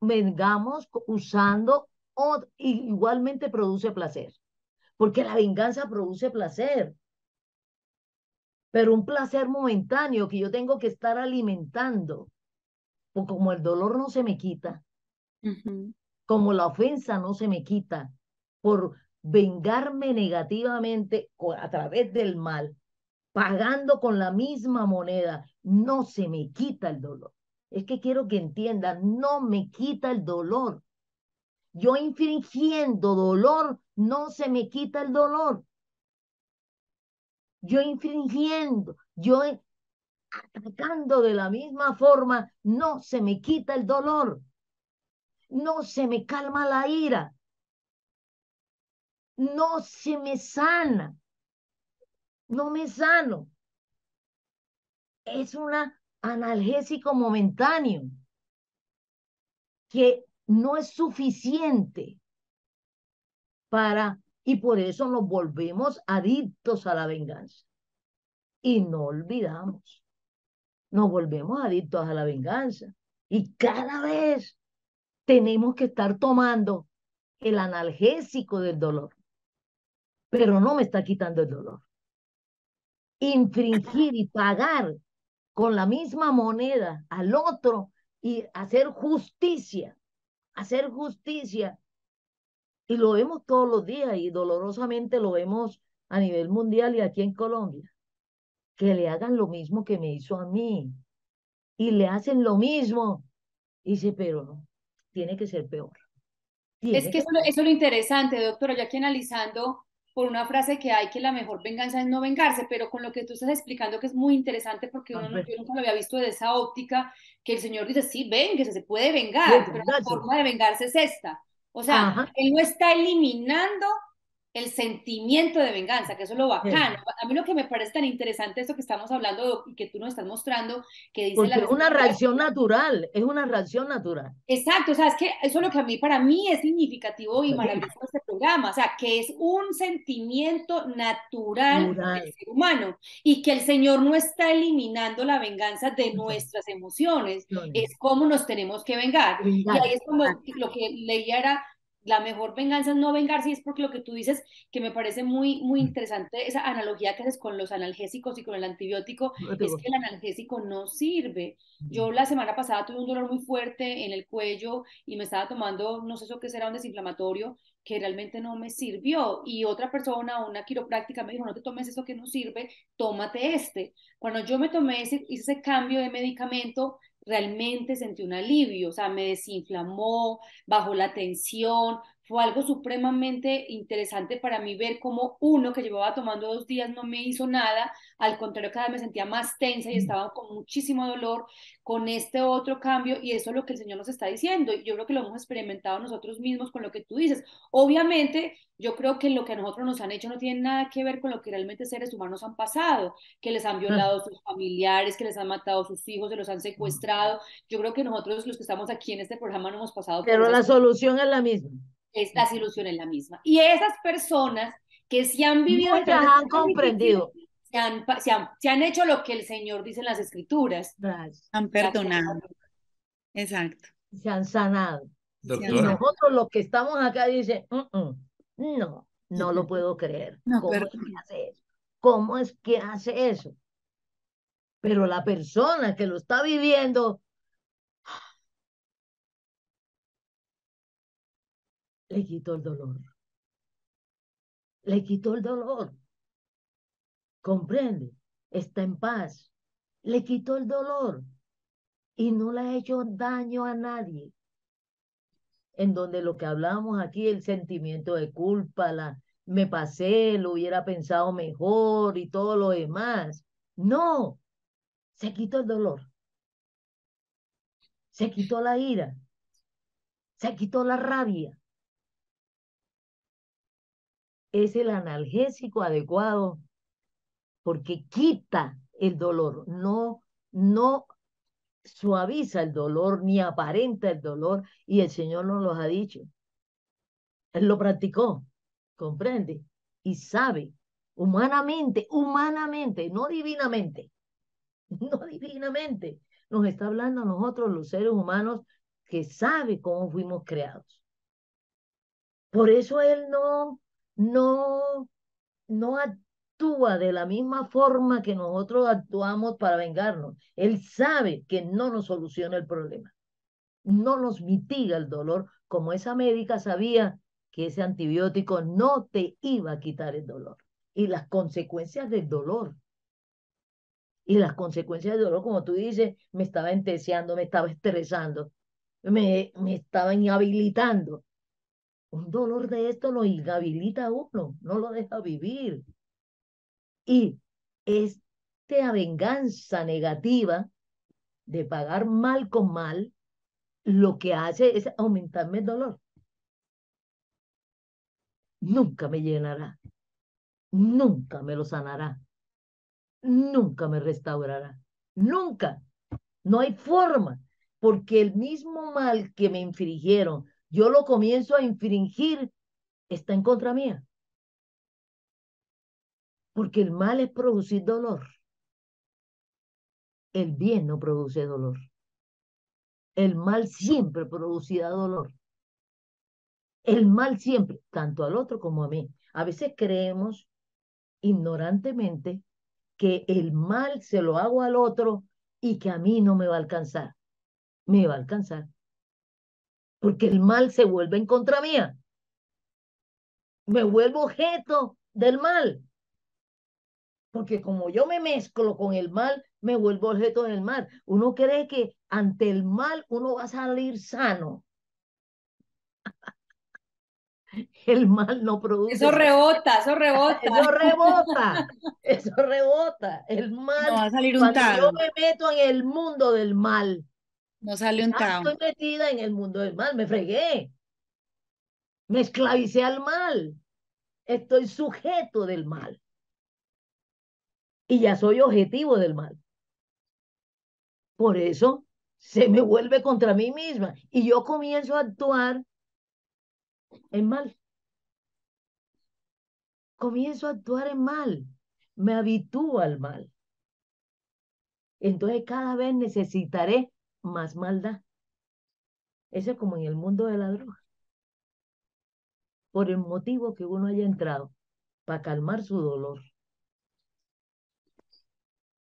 Speaker 2: vengamos usando, igualmente produce placer. porque la venganza produce placer, pero un placer momentáneo que yo tengo que estar alimentando, porque como el dolor no se me quita,
Speaker 5: Ujú.
Speaker 2: como la ofensa no se me quita, por vengarme negativamente a través del mal, pagando con la misma moneda, no se me quita el dolor. Es que quiero que entiendan, no me quita el dolor. Yo infringiendo dolor, no se me quita el dolor. Yo infringiendo, yo atacando de la misma forma, no se me quita el dolor. No se me calma la ira. No se me sana. No me sano. Es un analgésico momentáneo que no es suficiente y por eso nos volvemos adictos a la venganza. Y no olvidamos, nos volvemos adictos a la venganza. Y cada vez tenemos que estar tomando el analgésico del dolor, pero no me está quitando el dolor. Infringir y pagar con la misma moneda al otro y hacer justicia. Y lo vemos todos los días y dolorosamente lo vemos a nivel mundial y aquí en Colombia. Que le hagan lo mismo que me hizo a mí. Y le hacen lo mismo. Y dice, pero no, tiene que ser peor.
Speaker 1: Es
Speaker 2: Tiene
Speaker 1: que
Speaker 2: que ser.
Speaker 1: eso es lo interesante, doctora, yo aquí analizando por una frase que hay que la mejor venganza es no vengarse, pero con lo que tú estás explicando que es muy interesante porque yo nunca lo había visto de esa óptica, que el Señor dice, sí, ven, que se puede vengar, pero la
Speaker 2: Vengarse.
Speaker 1: forma de vengarse es esta. O sea,
Speaker 2: Ajá.
Speaker 1: Él no está eliminando el sentimiento de venganza, que eso es lo bacano. A mí lo que me parece tan interesante esto que estamos hablando y que tú nos estás mostrando, que dice
Speaker 2: Porque
Speaker 1: las
Speaker 2: es una
Speaker 1: escrituras.
Speaker 2: reacción natural, es una reacción natural.
Speaker 1: Exacto, o sea, es que eso es lo que para mí es significativo y
Speaker 2: Sí,
Speaker 1: maravilloso de este programa, o sea, que es un sentimiento natural del
Speaker 2: natural.
Speaker 1: ser humano y que el Señor no está eliminando la venganza de nuestras emociones, es cómo nos tenemos que vengar. Y ahí
Speaker 2: Vengar.
Speaker 1: es como lo que leía era, la mejor venganza es no vengarse, y es porque lo que tú dices, que me parece muy, muy interesante, esa analogía que haces con los analgésicos y con el antibiótico, es que el analgésico no sirve. Yo la semana pasada tuve un dolor muy fuerte en el cuello y me estaba tomando, no sé eso qué será, un desinflamatorio que realmente no me sirvió. Y otra persona, una quiropráctica, me dijo, no te tomes eso que no sirve, tómate este. Cuando yo me tomé hice ese cambio de medicamento, realmente sentí un alivio, o sea, me desinflamó, bajó la tensión, fue algo supremamente interesante para mí ver cómo uno que llevaba tomando 2 días no me hizo nada, al contrario, cada vez me sentía más tensa y estaba con muchísimo dolor con este otro cambio y eso es lo que el Señor nos está diciendo. Y yo creo que lo hemos experimentado nosotros mismos con lo que tú dices. Obviamente, yo creo que lo que a nosotros nos han hecho no tiene nada que ver con lo que realmente seres humanos han pasado, que les han violado a sus familiares, que les han matado a sus hijos, se los han secuestrado. Yo creo que nosotros los que estamos aquí en este programa no hemos pasado por
Speaker 2: Pero
Speaker 1: esas
Speaker 2: la
Speaker 1: cosas.
Speaker 2: solución es la misma.
Speaker 1: La solución es la misma. Y esas personas que sí han vivido
Speaker 2: Muchas
Speaker 1: situaciones
Speaker 2: han
Speaker 1: tan difíciles,
Speaker 2: comprendido.
Speaker 1: se han hecho lo que el Señor dice en las Escrituras.
Speaker 2: Gracias.
Speaker 5: Han
Speaker 1: O sea,
Speaker 5: perdonado. Exacto.
Speaker 2: Se han sanado.
Speaker 5: Se han
Speaker 2: Y
Speaker 4: Doctora,
Speaker 2: nosotros los que estamos acá dicen, no, no lo
Speaker 5: sanado.
Speaker 2: puedo creer.
Speaker 5: No,
Speaker 2: ¿Cómo es que
Speaker 5: perdón.
Speaker 2: hace eso? ¿Cómo es que hace eso? Pero la persona que lo está viviendo le quitó el dolor. Le quitó el dolor. ¿Comprende? Está en paz. Le quitó el dolor y no le ha hecho daño a nadie. En donde lo que hablamos aquí, el sentimiento de culpa, me pasé, lo hubiera pensado mejor y todo lo demás. No, se quitó el dolor, se quitó la ira, se quitó la rabia. Es el analgésico adecuado porque quita el dolor, no suaviza el dolor ni aparenta el dolor y el Señor nos lo ha dicho. Él lo practicó, comprende, y sabe humanamente, no divinamente, no divinamente. Nos está hablando a nosotros los seres humanos que sabe cómo fuimos creados. Por eso Él no, no actúa de la misma forma que nosotros actuamos para vengarnos. Él sabe que no nos soluciona el problema, no nos mitiga el dolor, como esa médica sabía que ese antibiótico no te iba a quitar el dolor y las consecuencias del dolor. Y las consecuencias del dolor, como tú dices, me estaba enteseando, me estaba estresando, me estaba inhabilitando. Un dolor de esto lo inhabilita a uno, no lo deja vivir. Y esta venganza negativa de pagar mal con mal, lo que hace es aumentarme el dolor. Nunca me llenará, nunca me lo sanará, nunca me restaurará, nunca. No hay forma, porque el mismo mal que me infringieron, yo lo comienzo a infringir, está en contra mía. Porque el mal es producir dolor. El bien no produce dolor. El mal siempre producirá dolor. El mal siempre, tanto al otro como a mí. A veces creemos ignorantemente que el mal se lo hago al otro y que a mí no me va a alcanzar. Me va a alcanzar. Porque el mal se vuelve en contra mía. Me vuelvo objeto del mal. Porque como yo me mezclo con el mal, me vuelvo objeto del mal. Uno cree que ante el mal uno va a salir sano. El mal no produce
Speaker 1: Eso
Speaker 2: salud.
Speaker 1: rebota, eso rebota.
Speaker 2: Eso rebota, eso rebota. El
Speaker 5: No
Speaker 2: mal,
Speaker 5: va a salir
Speaker 2: cuando yo
Speaker 5: untado,
Speaker 2: me meto en el mundo del mal,
Speaker 5: no sale
Speaker 2: ya
Speaker 5: untado.
Speaker 2: estoy metida en el mundo del mal, me fregué, me esclavicé al mal, estoy sujeto del mal y ya soy objetivo del mal. Por eso se me vuelve contra mí misma y yo comienzo a actuar en mal. Comienzo a actuar en mal. Me habitúo al mal. Entonces cada vez necesitaré más maldad. Eso es como en el mundo de la droga. Por el motivo que uno haya entrado para calmar su dolor,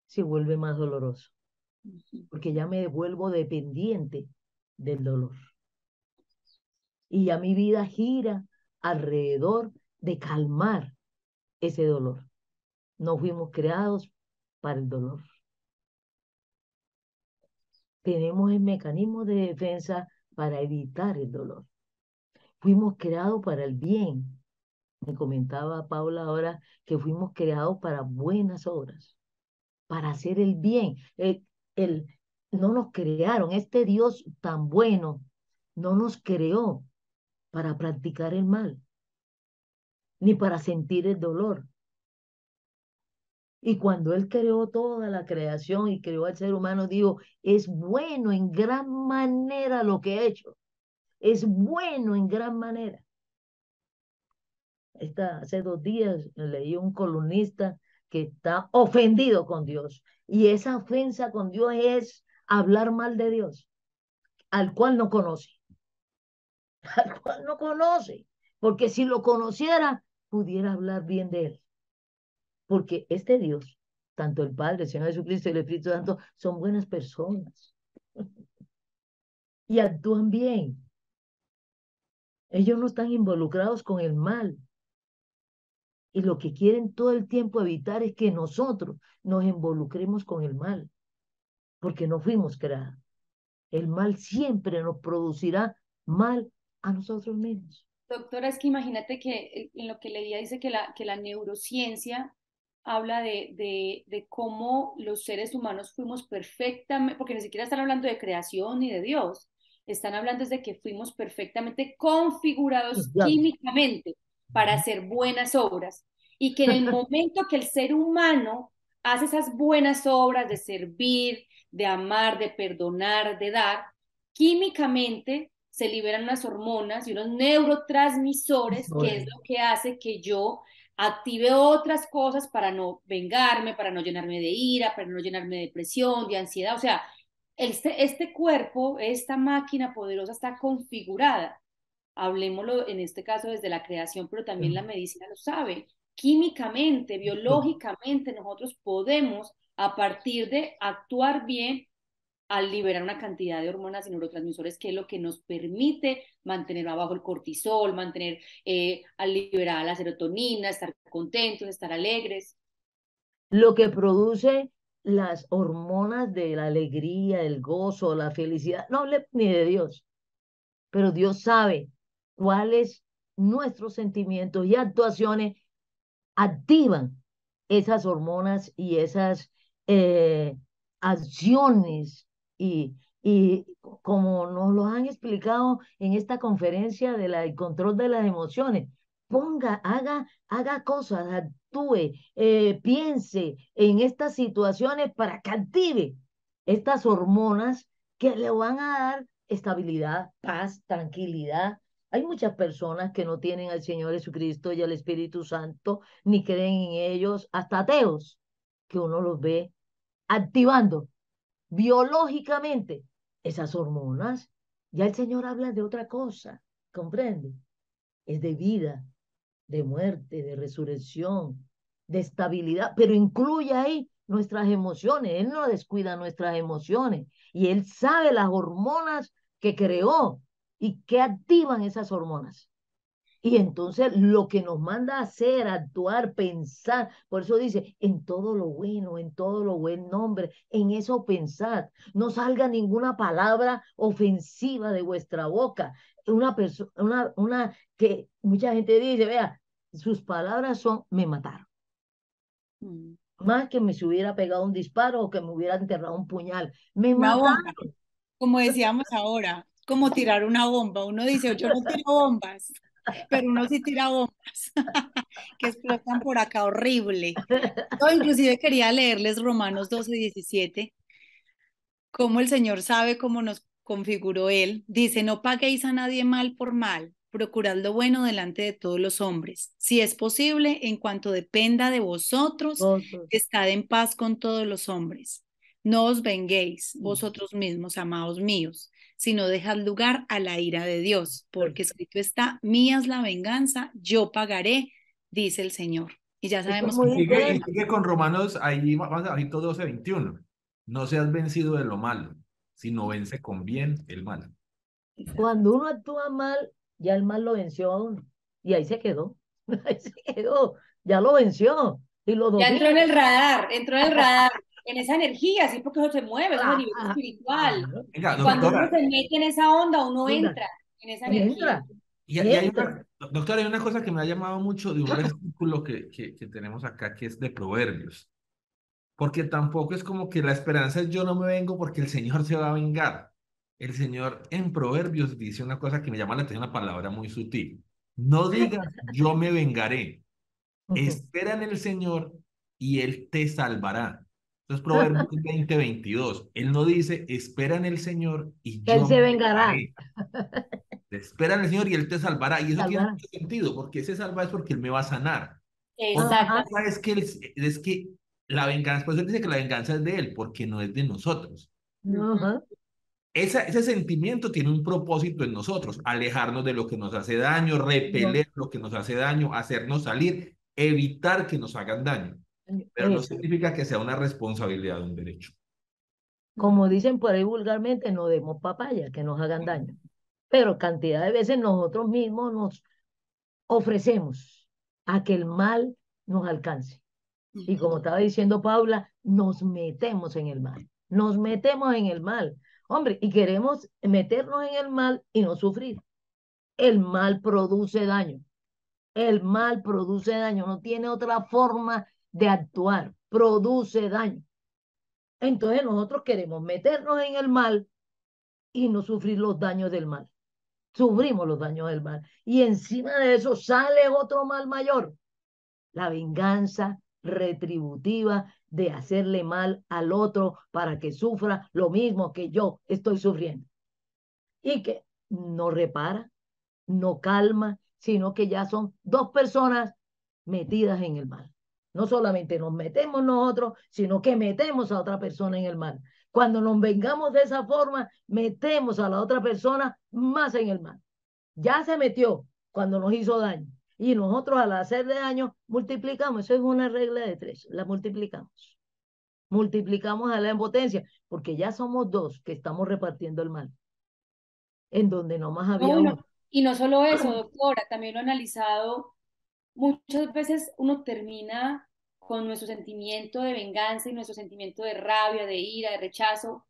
Speaker 2: se vuelve más doloroso. Porque ya me vuelvo dependiente del dolor. Y ya mi vida gira alrededor de calmar ese dolor. No fuimos creados para el dolor. Tenemos el mecanismo de defensa para evitar el dolor. Fuimos creados para el bien. Me comentaba Paula ahora que fuimos creados para buenas obras, para hacer el bien. El- no nos crearon, este Dios tan bueno no nos creó para practicar el mal, ni para sentir el dolor. Y cuando Él creó toda la creación y creó al ser humano, dijo, es bueno en gran manera lo que he hecho. Es bueno en gran manera. Hace 2 días leí un columnista que está ofendido con Dios. Y esa ofensa con Dios es hablar mal de Dios, al cual no conoce, al cual no conoce. Porque si lo conociera, pudiera hablar bien de él. Porque este Dios, tanto el Padre, el Señor Jesucristo y el Espíritu Santo, son buenas personas y actúan bien. Ellos no están involucrados con el mal. Y lo que quieren todo el tiempo evitar es que nosotros nos involucremos con el mal, porque no fuimos creados. El mal siempre nos producirá mal a nosotros mismos.
Speaker 1: Doctora, es que imagínate que en lo que leía dice que la neurociencia habla de cómo los seres humanos fuimos perfectamente, porque ni siquiera están hablando de creación ni de Dios, están hablando de que fuimos perfectamente configurados
Speaker 2: Ya.
Speaker 1: químicamente para hacer buenas obras y que en el momento que el ser humano hace esas buenas obras de servir, de amar, de perdonar, de dar, químicamente se liberan unas hormonas y unos neurotransmisores, que es lo que hace que yo active otras cosas para no vengarme, para no llenarme de ira, para no llenarme de depresión, de ansiedad. O sea, este cuerpo, esta máquina poderosa está configurada hablemoslo en este caso desde la creación, pero también la medicina lo sabe. Químicamente, biológicamente, nosotros podemos, a partir de actuar bien, al liberar una cantidad de hormonas y neurotransmisores que es lo que nos permite mantener abajo el cortisol, mantener, al liberar la serotonina, estar contentos, estar alegres.
Speaker 2: Lo que produce las hormonas de la alegría, el gozo, la felicidad, no hable ni de Dios, pero Dios sabe cuáles nuestros sentimientos y actuaciones activan esas hormonas y esas acciones y como nos lo han explicado en esta conferencia del control de las emociones, haga cosas, actúe, piense en estas situaciones para que active estas hormonas que le van a dar estabilidad, paz, tranquilidad. Hay muchas personas que no tienen al Señor Jesucristo y al Espíritu Santo, ni creen en ellos, hasta ateos, que uno los ve activando biológicamente esas hormonas. Ya el Señor habla de otra cosa, ¿comprende? Es de vida, de muerte, de resurrección, de estabilidad, pero incluye ahí nuestras emociones. Él no descuida nuestras emociones y Él sabe las hormonas que creó y que activan esas hormonas. Y entonces lo que nos manda a hacer, actuar, pensar, por eso dice, en todo lo bueno, en todo lo buen nombre, en eso pensad. No salga ninguna palabra ofensiva de vuestra boca. Una que mucha gente dice, vea, sus palabras son, me mataron. Más que me se hubiera pegado un disparo o que me hubiera enterrado un puñal. Me
Speaker 5: Una bomba,
Speaker 2: mataron.
Speaker 5: como decíamos ahora, como tirar una bomba. Uno dice, yo no tiro bombas, pero uno sí tira bombas que explotan por acá horrible. Yo inclusive quería leerles Romanos 12:17, cómo el Señor sabe cómo nos configuró Él. Dice, no paguéis a nadie mal por mal, procurad lo bueno delante de todos los hombres. Si es posible, en cuanto dependa de vosotros,
Speaker 2: Otros.
Speaker 5: estad en paz con todos los hombres. No os venguéis vosotros mismos, amados míos, sino dejad lugar a la ira de Dios, porque escrito está, mía es la venganza, yo pagaré, dice el Señor. Y ya
Speaker 2: Y
Speaker 5: sabemos
Speaker 2: como
Speaker 4: Y
Speaker 2: dice,
Speaker 4: sigue con Romanos, ahí más abajito 12:21. No seas vencido de lo malo, sino vence con bien el mal.
Speaker 2: cuando uno actúa mal, ya el mal lo venció a uno. Y ahí se quedó. Ahí se quedó. Ya lo venció. Y lo
Speaker 1: Ya
Speaker 2: domina.
Speaker 1: entró en el radar, en esa energía, sí, porque eso se mueve, eso es a nivel espiritual.
Speaker 4: Venga,
Speaker 1: Y cuando uno
Speaker 4: doctora,
Speaker 1: se mete en esa onda, uno
Speaker 2: Oiga,
Speaker 1: entra en esa energía.
Speaker 2: entra,
Speaker 4: y hay
Speaker 2: entra.
Speaker 4: doctora, hay una cosa que me ha llamado mucho de un versículo que tenemos acá, que es de Proverbios. Porque tampoco es como que la esperanza es yo no me vengo porque el Señor se va a vengar. El Señor en Proverbios dice una cosa que me llama la atención, una palabra muy sutil. No digas yo me vengaré. Espera en el Señor y Él te salvará. Entonces, Proverbios 20:22. Él no dice espera en el Señor y
Speaker 2: Él
Speaker 4: yo
Speaker 2: se
Speaker 4: me
Speaker 2: vengará.
Speaker 4: vengaré. Espera en el Señor y Él te salvará. Y eso tiene
Speaker 2: Salvará.
Speaker 4: mucho sentido, porque ese salva es porque Él me va a sanar. Otra
Speaker 2: Ajá.
Speaker 1: Exactamente.
Speaker 4: cosa es que la venganza, por eso él dice que la venganza es de él, porque no es de nosotros.
Speaker 2: Ajá.
Speaker 4: Ese sentimiento tiene un propósito en nosotros, alejarnos de lo que nos hace daño,
Speaker 2: No,
Speaker 4: repeler lo que nos hace daño, hacernos salir, evitar que nos hagan daño. Pero no
Speaker 2: eso.
Speaker 4: significa que sea una responsabilidad de un derecho.
Speaker 2: Como dicen por ahí vulgarmente, no demos papaya, que nos hagan daño. Pero cantidad de veces nosotros mismos nos ofrecemos a que el mal nos alcance. Y como estaba diciendo Paula, nos metemos en el mal. Nos metemos en el mal. Hombre, y queremos meternos en el mal y no sufrir. El mal produce daño. El mal produce daño. No tiene otra forma de actuar. Produce daño. Entonces nosotros queremos meternos en el mal y no sufrir los daños del mal. Sufrimos los daños del mal. Y encima de eso sale otro mal mayor, la venganza retributiva de hacerle mal al otro para que sufra lo mismo que yo estoy sufriendo. Y que no repara, no calma, sino que ya son dos personas metidas en el mal. No solamente nos metemos nosotros, sino que metemos a otra persona en el mal. Cuando nos vengamos de esa forma, metemos a la otra persona más en el mal. ya se metió cuando nos hizo daño. Y nosotros al hacerle daño, multiplicamos. Eso es una regla de tres. La multiplicamos. Multiplicamos a la en potencia, porque ya somos dos que estamos repartiendo el mal, en donde nomás
Speaker 1: No,
Speaker 2: había uno.
Speaker 1: y no solo eso, doctora, también lo he analizado. Muchas veces uno termina con nuestro sentimiento de venganza y nuestro sentimiento de rabia, de ira, de rechazo,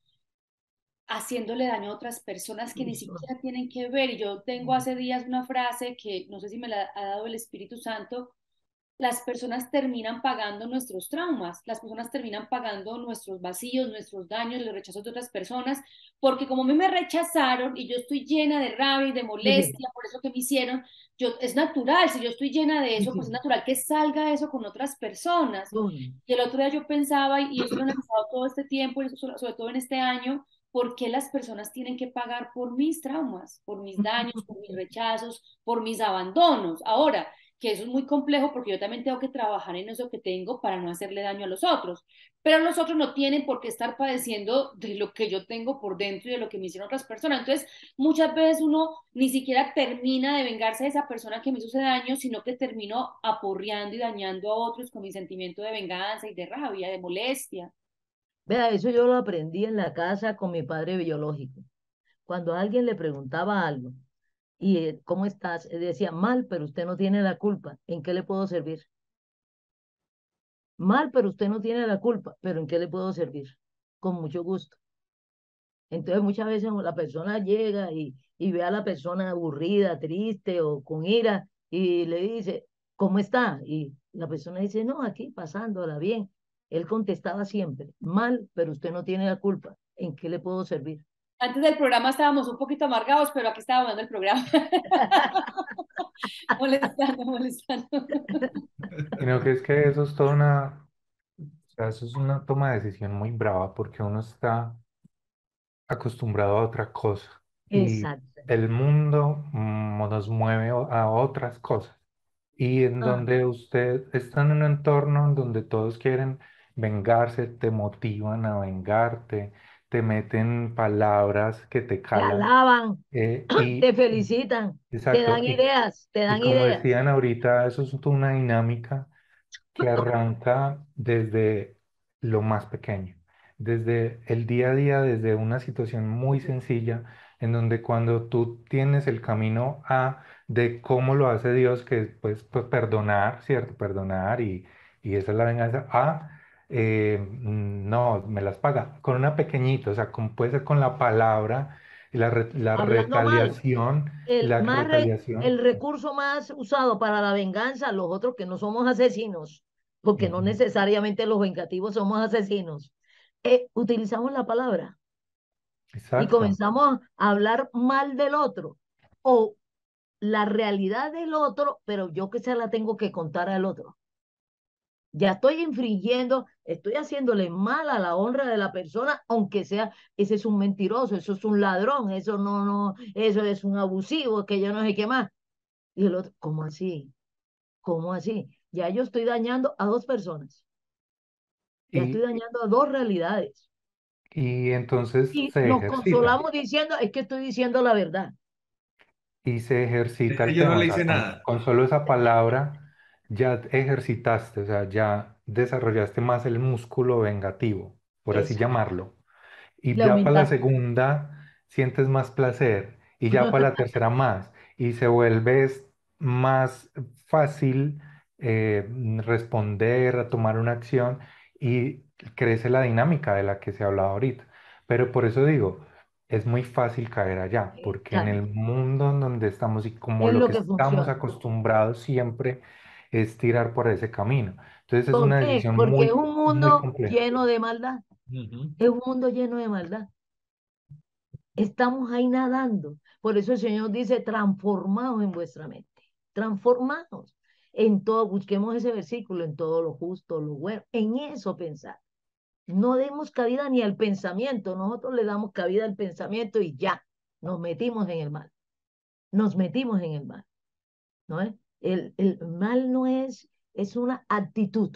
Speaker 1: haciéndole daño a otras personas que ni
Speaker 2: Eso.
Speaker 1: siquiera tienen que ver. Y yo tengo hace días una frase que no sé si me la ha dado el Espíritu Santo: las personas terminan pagando nuestros traumas, las personas terminan pagando nuestros vacíos, nuestros daños, los rechazos de otras personas, porque como a mí me rechazaron y yo estoy llena de rabia y de
Speaker 2: Sí,
Speaker 1: molestia por eso que me hicieron, es natural, si yo estoy llena de
Speaker 2: sí,
Speaker 1: eso, pues es
Speaker 2: sí.
Speaker 1: natural que salga eso con otras personas.
Speaker 2: Bueno,
Speaker 1: Y el otro día yo pensaba, y eso lo he analizado todo este tiempo, y sobre todo en este año, ¿por qué las personas tienen que pagar por mis traumas, por mis daños, por mis rechazos, por mis abandonos? Ahora, que eso es muy complejo porque yo también tengo que trabajar en eso que tengo para no hacerle daño a los otros, pero los otros no tienen por qué estar padeciendo de lo que yo tengo por dentro y de lo que me hicieron otras personas. Entonces, muchas veces uno ni siquiera termina de vengarse de esa persona que me hizo ese daño, sino que termino aporreando y dañando a otros con mi sentimiento de venganza y de rabia, de molestia.
Speaker 2: vea, eso yo lo aprendí en la casa con mi padre biológico. Cuando alguien le preguntaba algo y ¿cómo estás? Él decía, mal, pero usted no tiene la culpa. ¿En qué le puedo servir? Mal, pero usted no tiene la culpa. ¿Pero en qué le puedo servir? Con mucho gusto. Entonces muchas veces la persona llega y ve a la persona aburrida, triste o con ira y le dice, ¿cómo está? Y la persona dice, no, aquí pasándola bien. Él contestaba siempre, mal, pero usted no tiene la culpa. ¿En qué le puedo servir?
Speaker 1: Antes del programa estábamos un poquito amargados, pero aquí estábamos dando el programa. Molestando, molestando.
Speaker 3: Sino que es que eso es toda una, o sea, eso es una toma de decisión muy brava porque uno está acostumbrado a otra cosa y
Speaker 2: Exacto.
Speaker 3: el mundo nos mueve a otras cosas. Y en
Speaker 2: Ah,
Speaker 3: donde usted está en un entorno en donde todos quieren vengarse, te motivan a vengarte, te meten palabras que te
Speaker 2: te
Speaker 3: calan.
Speaker 2: alaban,
Speaker 3: eh,
Speaker 2: te
Speaker 3: y,
Speaker 2: felicitan, te
Speaker 3: exacto,
Speaker 2: dan ideas, te
Speaker 3: y
Speaker 2: dan
Speaker 3: como
Speaker 2: ideas.
Speaker 3: decían ahorita, eso es toda una dinámica que arranca desde lo más pequeño, desde el día a día, desde una situación muy sencilla, en donde cuando tú tienes el camino A de cómo lo hace Dios, que es pues, perdonar, ¿cierto? Perdonar y esa es la venganza, no, me las paga con una pequeñita, o sea, como puede ser con la palabra, la
Speaker 2: Hablando mal.
Speaker 3: retaliación,
Speaker 2: El,
Speaker 3: la
Speaker 2: el
Speaker 3: retaliación.
Speaker 2: recurso más usado para la venganza, los otros que no somos asesinos, porque no
Speaker 3: Ujú.
Speaker 2: necesariamente los vengativos somos asesinos, utilizamos la palabra y
Speaker 3: Exacto.
Speaker 2: comenzamos a hablar mal del otro o la realidad del otro, pero yo que se la tengo que contar al otro. Ya estoy infringiendo, estoy haciéndole mal a la honra de la persona, aunque sea, ese es un mentiroso, eso es un ladrón, eso no, eso es un abusivo, que yo no sé qué más. Y el otro, ¿cómo así? ¿Cómo así? Ya yo estoy dañando a dos personas, ya estoy
Speaker 3: Y,
Speaker 2: dañando a dos realidades.
Speaker 3: y entonces
Speaker 2: Y
Speaker 3: se
Speaker 2: nos
Speaker 3: ejercita,
Speaker 2: consolamos diciendo, es que estoy diciendo la verdad.
Speaker 3: y se
Speaker 4: Es
Speaker 3: ejercita
Speaker 4: que
Speaker 3: el
Speaker 4: yo no
Speaker 3: tema, o
Speaker 4: le
Speaker 3: sea,
Speaker 4: hice nada.
Speaker 3: con solo esa palabra ya ejercitaste, o sea, ya desarrollaste más el músculo vengativo, por así
Speaker 2: Exacto.
Speaker 3: llamarlo. Y
Speaker 2: Le
Speaker 3: ya para la
Speaker 2: aumentaste.
Speaker 3: segunda sientes más placer y ya para la tercera más y se vuelve más fácil responder, a tomar una acción y crece la dinámica de la que se hablaba ahorita. Pero por eso digo, es muy fácil caer allá, porque en el
Speaker 2: Cae.
Speaker 3: mundo en donde estamos y como
Speaker 2: Es
Speaker 3: lo
Speaker 2: lo
Speaker 3: que
Speaker 2: que
Speaker 3: estamos
Speaker 2: funciona.
Speaker 3: acostumbrados siempre es tirar por ese camino. Entonces es
Speaker 2: ¿Por
Speaker 3: una
Speaker 2: qué?
Speaker 3: decisión
Speaker 2: Porque es
Speaker 3: muy,
Speaker 2: un
Speaker 3: muy
Speaker 2: mundo
Speaker 3: compleja.
Speaker 2: lleno de maldad.
Speaker 4: Ujú.
Speaker 2: Es un mundo lleno de maldad. Estamos ahí nadando. Por eso el Señor dice, transformaos en vuestra mente. Transformaos en todo. Busquemos ese versículo, en todo lo justo, lo bueno. En eso pensar. No demos cabida ni al pensamiento. Nosotros le damos cabida al pensamiento y ya nos metimos en el mal. Nos metimos en el mal. ¿No es? El mal no es una actitud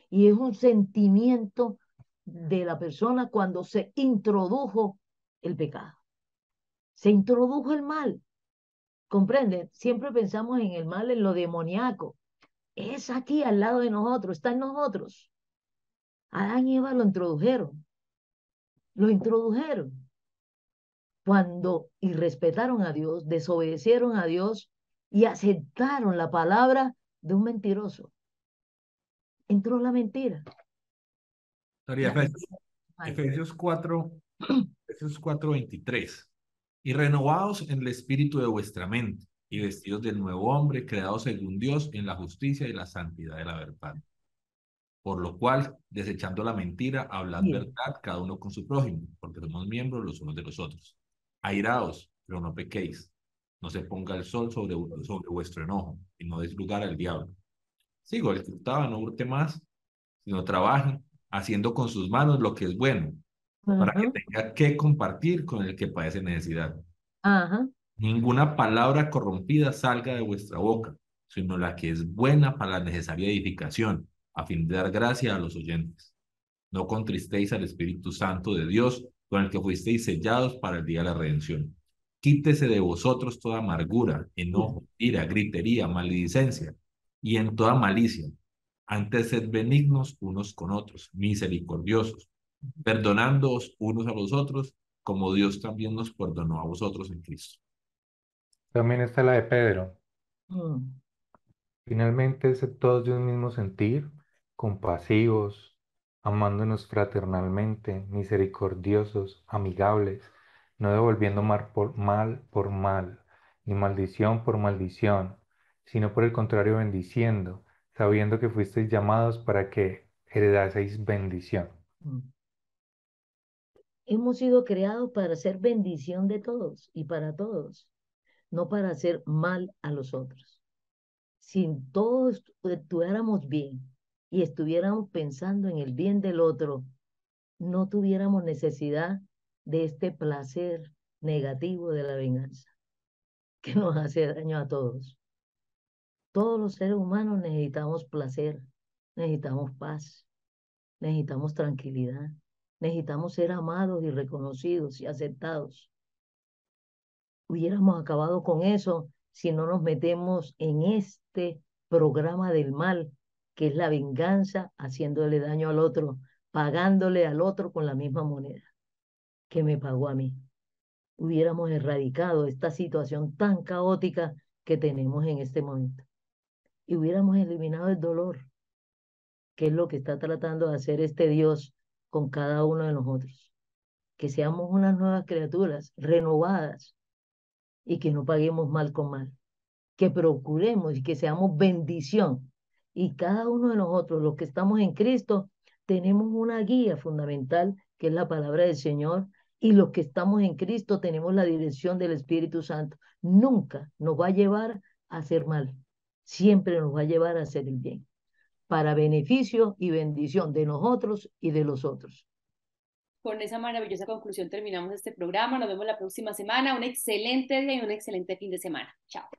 Speaker 2: y es un sentimiento de la persona cuando se introdujo el pecado. Se introdujo el mal. ¿comprenden? Siempre pensamos en el mal, en lo demoníaco. Es aquí al lado de nosotros, está en nosotros. Adán y Eva lo introdujeron, cuando irrespetaron a Dios, desobedecieron a Dios y aceptaron la palabra de un mentiroso. Entró la mentira.
Speaker 4: Gloria a
Speaker 2: La
Speaker 4: Efesios,
Speaker 2: mentira. Ay,
Speaker 4: Efesios 4, Efesios 4:23. Y renovaos en el espíritu de vuestra mente, y vestidos del nuevo hombre, creados según Dios en la justicia y la santidad de la verdad. Por lo cual, desechando la mentira, hablad
Speaker 2: bien.
Speaker 4: verdad cada uno con su prójimo, porque somos miembros los unos de los otros. Airaos, pero no pequéis. No se ponga el sol sobre vuestro enojo, y no des lugar al diablo. Sigo, el que hurtaba no hurte más, sino trabaje, haciendo con sus manos lo que es bueno, para que
Speaker 2: Ajá,
Speaker 4: tenga que compartir con el que padece necesidad.
Speaker 2: ajá.
Speaker 4: Ninguna palabra corrompida salga de vuestra boca, sino la que es buena para la necesaria edificación, a fin de dar gracia a los oyentes. No contristéis al Espíritu Santo de Dios, con el que fuisteis sellados para el día de la redención. Quítese de vosotros toda amargura,
Speaker 2: Bien.
Speaker 4: enojo, ira, gritería, maledicencia, y en toda malicia. Antes sed benignos unos con otros, misericordiosos, perdonándoos unos a los otros, como Dios también nos perdonó a vosotros en Cristo.
Speaker 3: También está la de Pedro.
Speaker 2: Mm.
Speaker 3: Finalmente, sed todos de un mismo sentir, compasivos, amándonos fraternalmente, misericordiosos, amigables, no devolviendo mal por mal, ni maldición por maldición, sino por el contrario bendiciendo, sabiendo que fuisteis llamados para que heredaseis bendición.
Speaker 2: Mm. Hemos sido creados para ser bendición de todos y para todos, no para hacer mal a los otros. Si todos actuáramos bien y estuviéramos pensando en el bien del otro, no tuviéramos necesidad de este placer negativo de la venganza, que nos hace daño a todos. Todos los seres humanos necesitamos placer, necesitamos paz, necesitamos tranquilidad, necesitamos ser amados y reconocidos y aceptados. Hubiéramos acabado con eso si no nos metemos en este programa del mal, que es la venganza, haciéndole daño al otro, pagándole al otro con la misma moneda que me pagó a mí. Hubiéramos erradicado esta situación tan caótica que tenemos en este momento y hubiéramos eliminado el dolor, que es lo que está tratando de hacer este Dios con cada uno de nosotros. Que seamos unas nuevas criaturas renovadas y que no paguemos mal con mal, que procuremos y que seamos bendición. Y cada uno de nosotros, los que estamos en Cristo, tenemos una guía fundamental, que es la palabra del Señor, y los que estamos en Cristo tenemos la dirección del Espíritu Santo. Nunca nos va a llevar a hacer mal, siempre nos va a llevar a hacer el bien, para beneficio y bendición de nosotros y de los otros.
Speaker 1: Con esa maravillosa conclusión terminamos este programa. Nos vemos la próxima semana. Un excelente día y un excelente fin de semana. Chao.